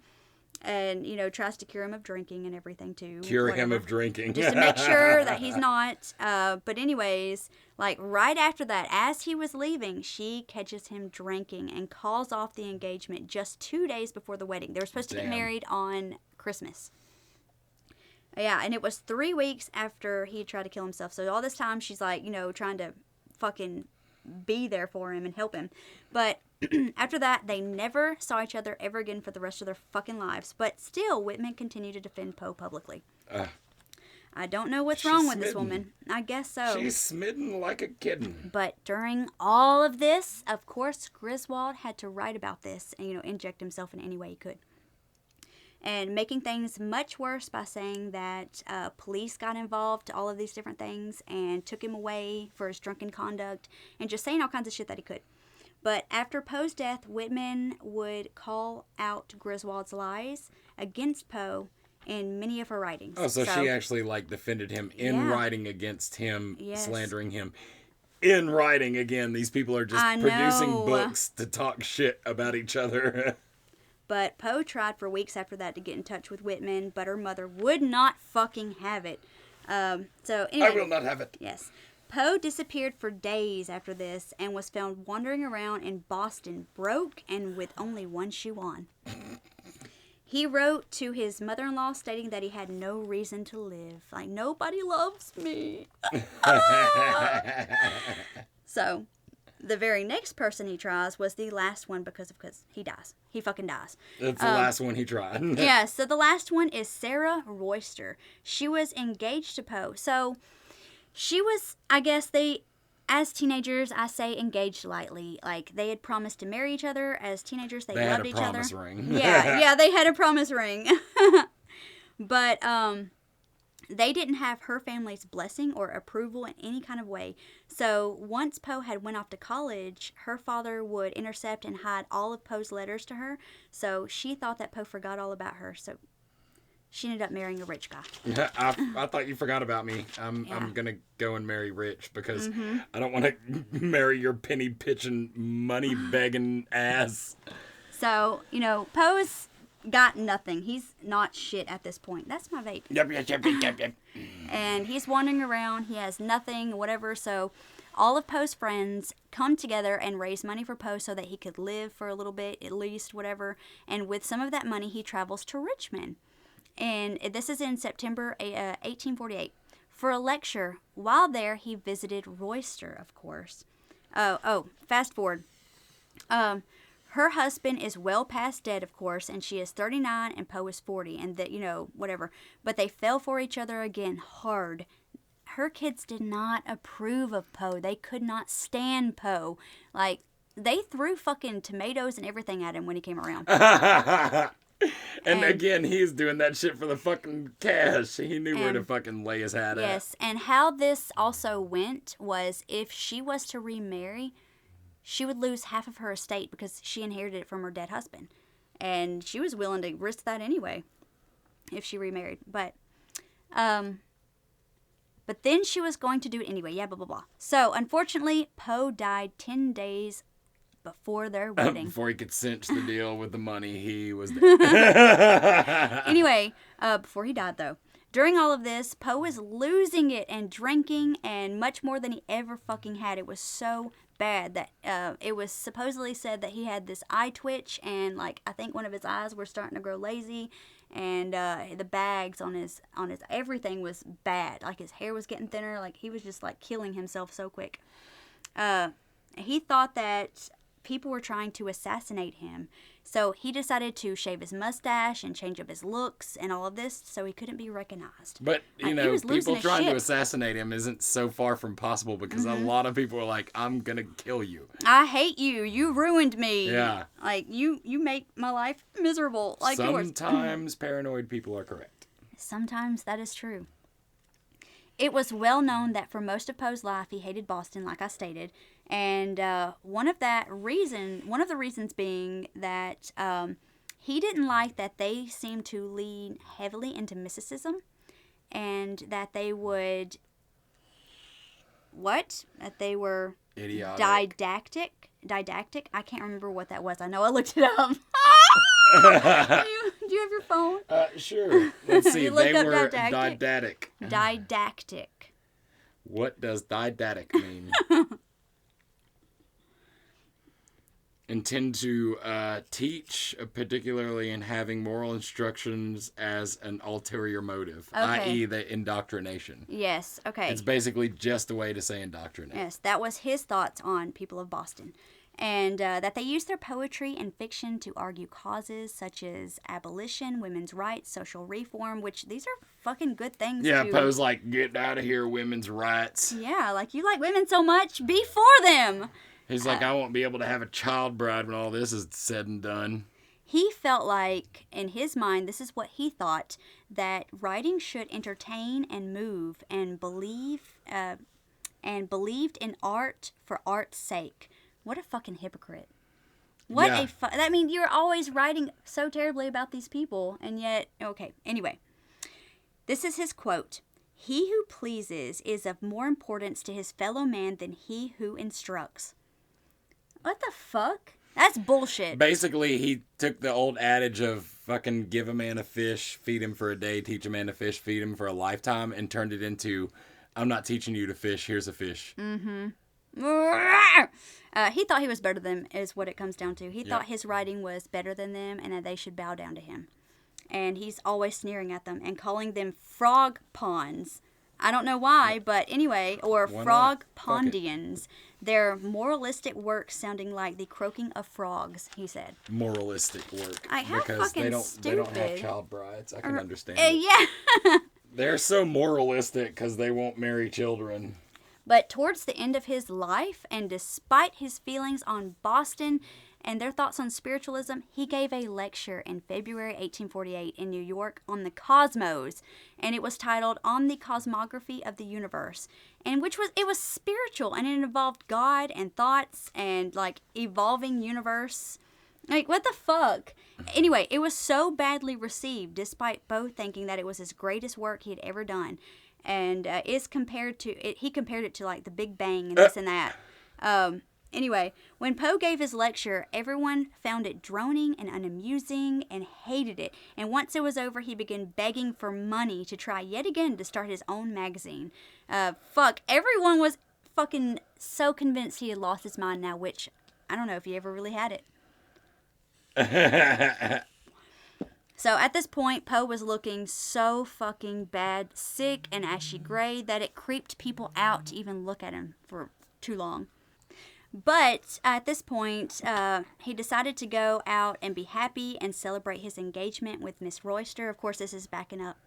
And, you know, tries to cure him of drinking and everything, too. Cure him of drinking. Just to make sure that he's not. But anyways, like, right after that, as he was leaving, she catches him drinking and calls off the engagement just 2 days before the wedding. They were supposed to get married on Christmas. Yeah, and it was 3 weeks after he tried to kill himself. So all this time, she's, like, you know, trying to fucking be there for him and help him. But after that, they never saw each other ever again for the rest of their fucking lives. But still, Whitman continued to defend Poe publicly. I don't know what's wrong with this woman. I guess so. She's smitten like a kitten. But during all of this, of course, Griswold had to write about this and, you know, inject himself in any way he could. And making things much worse by saying that police got involved to all of these different things and took him away for his drunken conduct and just saying all kinds of shit that he could. But after Poe's death, Whitman would call out Griswold's lies against Poe in many of her writings. Oh, so she actually, like, defended him in writing against him, slandering him. In writing, again, these people are just producing books to talk shit about each other. But Poe tried for weeks after that to get in touch with Whitman, but her mother would not fucking have it. So anyway, I will not have it. Yes. Poe disappeared for days after this and was found wandering around in Boston, broke and with only one shoe on. He wrote to his mother-in-law stating that he had no reason to live. Like, nobody loves me. So, the very next person he tries was the last one because he dies. He fucking dies. That's the last one he tried. Yeah, so the last one is Sarah Royster. She was engaged to Poe. So, she was, I guess as teenagers, I say engaged lightly. Like, they had promised to marry each other as teenagers. They loved each other. They had a promise ring. Yeah, they had a promise ring. But they didn't have her family's blessing or approval in any kind of way. So once Poe had went off to college, her father would intercept and hide all of Poe's letters to her. So she thought that Poe forgot all about her. So she ended up marrying a rich guy. Yeah, I thought you forgot about me. I'm gonna go and marry rich because I don't want to marry your penny pitching, money begging ass. So, Poe's got nothing. He's not shit at this point. That's my vape. Yep. And he's wandering around. He has nothing, whatever. So all of Poe's friends come together and raise money for Poe so that he could live for a little bit, at least, whatever. And with some of that money, he travels to Richmond. And this is in September 1848. For a lecture. While there, he visited Royster, of course. Fast forward. Her husband is well past dead, of course, and she is 39 and Poe is 40, and that, whatever. But they fell for each other again hard. Her kids did not approve of Poe. They could not stand Poe. Like, they threw fucking tomatoes and everything at him when he came around. And again, he's doing that shit for the fucking cash. He knew where to fucking lay his hat at. Yes, and how this also went was if she was to remarry, she would lose half of her estate because she inherited it from her dead husband. And she was willing to risk that anyway if she remarried. But then she was going to do it anyway. Yeah, blah, blah, blah. So, unfortunately, Poe died 10 days before their wedding. Before he could cinch the deal with the money, he was dead. Anyway, before he died, though. During all of this, Poe was losing it and drinking and much more than he ever fucking had. It was so bad that it was supposedly said that he had this eye twitch and, like, I think one of his eyes were starting to grow lazy, and the bags on his everything was bad. Like, his hair was getting thinner. Like, he was just, like, killing himself so quick. He thought that people were trying to assassinate him. So he decided to shave his mustache and change up his looks and all of this so he couldn't be recognized. But, people trying to assassinate him isn't so far from possible because a lot of people are like, I'm going to kill you. I hate you. You ruined me. Yeah. Like, you make my life miserable. Like yours. Sometimes paranoid people are correct. Sometimes that is true. It was well known that for most of Poe's life, he hated Boston, like I stated. And one of the reasons being that he didn't like that they seemed to lean heavily into mysticism, and that they would that they were idiotic. Didactic. I can't remember what that was. I know I looked it up. Do you have your phone? Sure. Let's see. They were didactic. didactic. Didactic. What does didactic mean? Intend to teach, particularly in having moral instructions as an ulterior motive, i.e. the indoctrination. Yes, okay. It's basically just a way to say indoctrinate. Yes, that was his thoughts on people of Boston. And that they used their poetry and fiction to argue causes such as abolition, women's rights, social reform, which these are fucking good things. Yeah, Poe's like, get out of here, women's rights. Yeah, like, you like women so much, be for them. He's like, I won't be able to have a child bride when all this is said and done. He felt like, in his mind, this is what he thought, that writing should entertain and move and believed in art for art's sake. What a fucking hypocrite. I mean, you're always writing so terribly about these people, and yet, okay, anyway. This is his quote. He who pleases is of more importance to his fellow man than he who instructs. What the fuck? That's bullshit. Basically, he took the old adage of fucking give a man a fish, feed him for a day, teach a man to fish, feed him for a lifetime, and turned it into, I'm not teaching you to fish, here's a fish. Mm-hmm. He thought he was better than them, is what it comes down to. He thought his writing was better than them and that they should bow down to him. And he's always sneering at them and calling them frog pawns. I don't know why, but anyway, or frog pondians. Their moralistic work sounding like the croaking of frogs, he said. Moralistic work. How because fucking they don't stupid. have child brides. I can understand Yeah. They're so moralistic because they won't marry children. But towards the end of his life, and despite his feelings on Boston and their thoughts on spiritualism, he gave a lecture in February 1848 in New York on the cosmos, and it was titled On the Cosmography of the Universe, and it was spiritual, and it involved God and thoughts and like evolving universe. Like, what the fuck? Anyway, it was so badly received, despite Poe thinking that it was his greatest work he had ever done. And he compared it to like the Big Bang and this and that. Anyway, when Poe gave his lecture, everyone found it droning and unamusing and hated it. And once it was over, he began begging for money to try yet again to start his own magazine. Everyone was fucking so convinced he had lost his mind now, which I don't know if he ever really had it. So at this point, Poe was looking so fucking bad, sick and ashy gray, that it creeped people out to even look at him for too long. But at this point, he decided to go out and be happy and celebrate his engagement with Miss Royster. Of course, this is backing up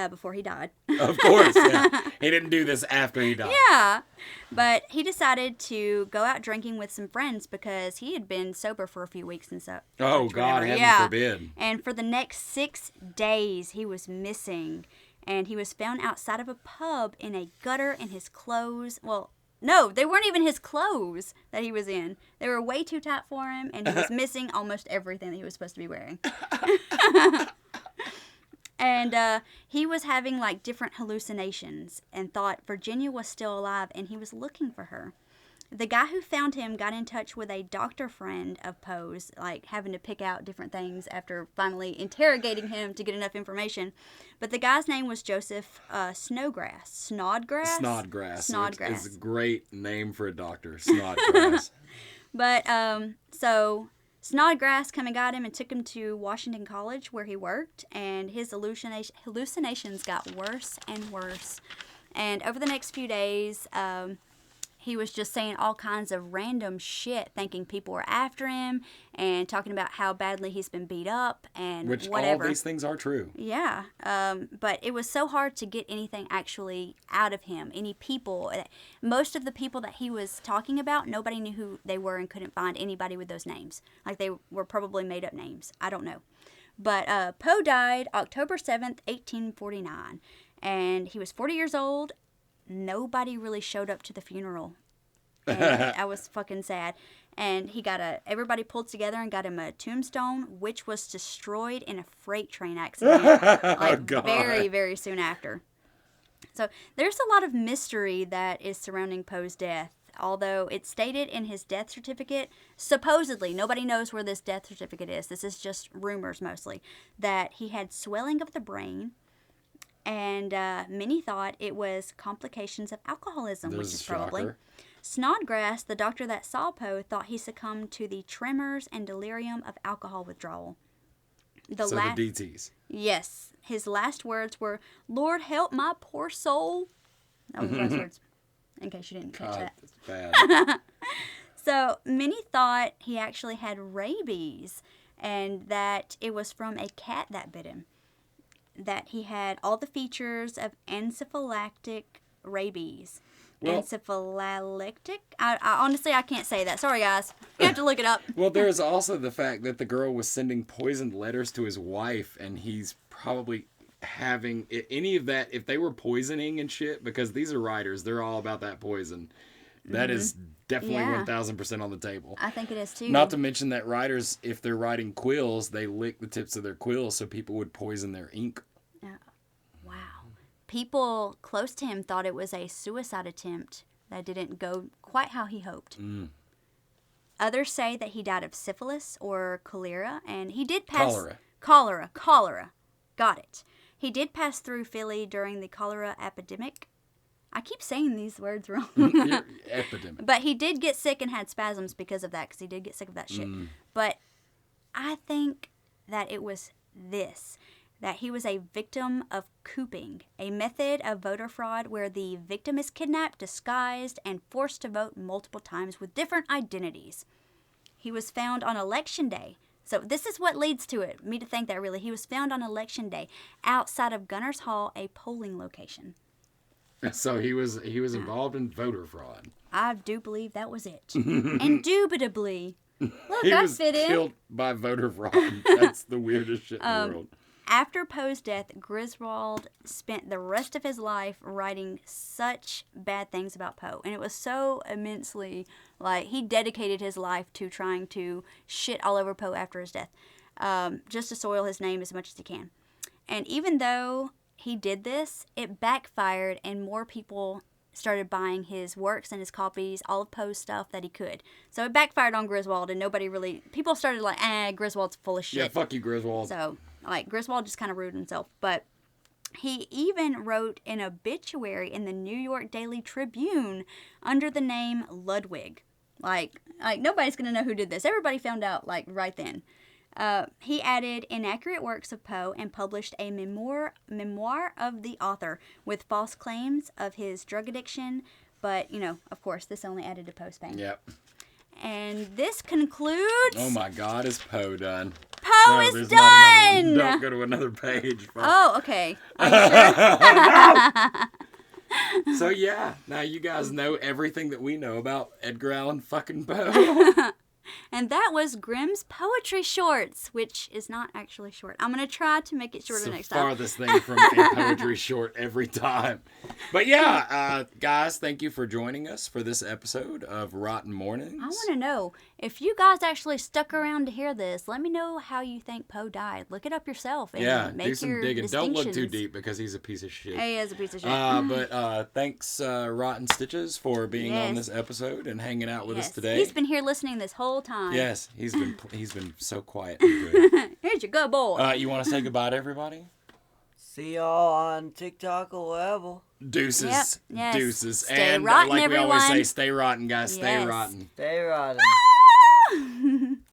before he died. Of course, yeah. He didn't do this after he died. Yeah. But he decided to go out drinking with some friends because he had been sober for a few weeks and so. Oh, God, heaven forbid. And for the next 6 days, he was missing. And he was found outside of a pub in a gutter in his clothes. Well, no, they weren't even his clothes that he was in. They were way too tight for him, and he was missing almost everything that he was supposed to be wearing. And he was having like different hallucinations and thought Virginia was still alive and he was looking for her. The guy who found him got in touch with a doctor friend of Poe's, like having to pick out different things after finally interrogating him to get enough information. But the guy's name was Joseph Snodgrass. Snodgrass. It's a great name for a doctor, Snodgrass. But so Snodgrass came and got him and took him to Washington College where he worked, and his hallucinations got worse and worse. And over the next few days, he was just saying all kinds of random shit, thinking people were after him and talking about how badly he's been beat up and Which whatever. all these things are true. Yeah, but it was so hard to get anything actually out of him. Any people, most of the people that he was talking about, nobody knew who they were and couldn't find anybody with those names. Like they were probably made up names. I don't know. But Poe died October 7th, 1849, and he was 40 years old. Nobody really showed up to the funeral. And I was fucking sad. And everybody pulled together and got him a tombstone, which was destroyed in a freight train accident. Very, very soon after. So there's a lot of mystery that is surrounding Poe's death. Although it's stated in his death certificate, supposedly, nobody knows where this death certificate is. This is just rumors mostly. That he had swelling of the brain. And many thought it was complications of alcoholism, which is probably. Shocker. Snodgrass, the doctor that saw Poe, thought he succumbed to the tremors and delirium of alcohol withdrawal. The DTs. Yes. His last words were, "Lord, help my poor soul." That was the last words, in case you didn't catch that. That's bad. So, many thought he actually had rabies and that it was from a cat that bit him. That he had all the features of encephalactic rabies. Encephalactic? I honestly, I can't say that. Sorry, guys. You have to look it up. Well, there's also the fact that the girl was sending poisoned letters to his wife, and he's probably having any of that. If they were poisoning and shit, because these are writers, they're all about that poison. That is definitely 1,000% on the table. I think it is too. Not to mention that writers, if they're writing quills, they lick the tips of their quills so people would poison their ink. Wow. People close to him thought it was a suicide attempt that didn't go quite how he hoped. Others say that he died of syphilis or cholera, and he did pass... Cholera. Got it. He did pass through Philly during the cholera epidemic. I keep saying these words wrong. Epidemic. But he did get sick and had spasms because of that, because he did get sick of that shit. But I think that it was this, that he was a victim of cooping, a method of voter fraud where the victim is kidnapped, disguised, and forced to vote multiple times with different identities. He was found on election day. So this is what leads to it, me to think that really. He was found on election day outside of Gunners Hall, a polling location. So he was involved in voter fraud. I do believe that was it. Indubitably. Look, He I was fit in. killed by voter fraud. That's the weirdest shit in the world. After Poe's death, Griswold spent the rest of his life writing such bad things about Poe. And it was so immensely, like, he dedicated his life to trying to shit all over Poe after his death, just to soil his name as much as he can. And even though he did this, it backfired and more people started buying his works and his copies, all of Poe's stuff that he could. So it backfired on Griswold, and people started like, Griswold's full of shit. Yeah, fuck you, Griswold. So, like, Griswold just kind of ruined himself. But he even wrote an obituary in the New York Daily Tribune under the name Ludwig. Like nobody's going to know who did this. Everybody found out, like, right then. He added inaccurate works of Poe and published a memoir of the author with false claims of his drug addiction. But, of course, this only added to Poe's fame. Yep. And this concludes... Oh my God, is Poe done? Poe is there's not another done! one. Don't go to another page. Fuck. Oh, okay. Are you sure? So yeah, now you guys know everything that we know about Edgar Allan fucking Poe. And that was Grimm's Poetry Shorts, which is not actually short. I'm going to try to make it shorter next time. Farthest thing from a poetry short every time. But yeah, guys, thank you for joining us for this episode of Rotten Mournings. I want to know, if you guys actually stuck around to hear this, let me know how you think Poe died. Look it up yourself and make do some your digging. Don't look too distinctions. deep because he's a piece of shit. He is a piece of shit. But thanks, Rotten Stitches, for being on Yes. this episode and hanging out with us Yes. today. He's been here listening this whole time. Yes, he's been so quiet and good. Here's your good boy. You want to say goodbye to everybody? See y'all on TikTok or whatever. Deuces. Yep, yes. Deuces. Stay and rotten, like we always everyone. say, stay rotten, guys. Stay Yes. rotten. Stay rotten. Ah!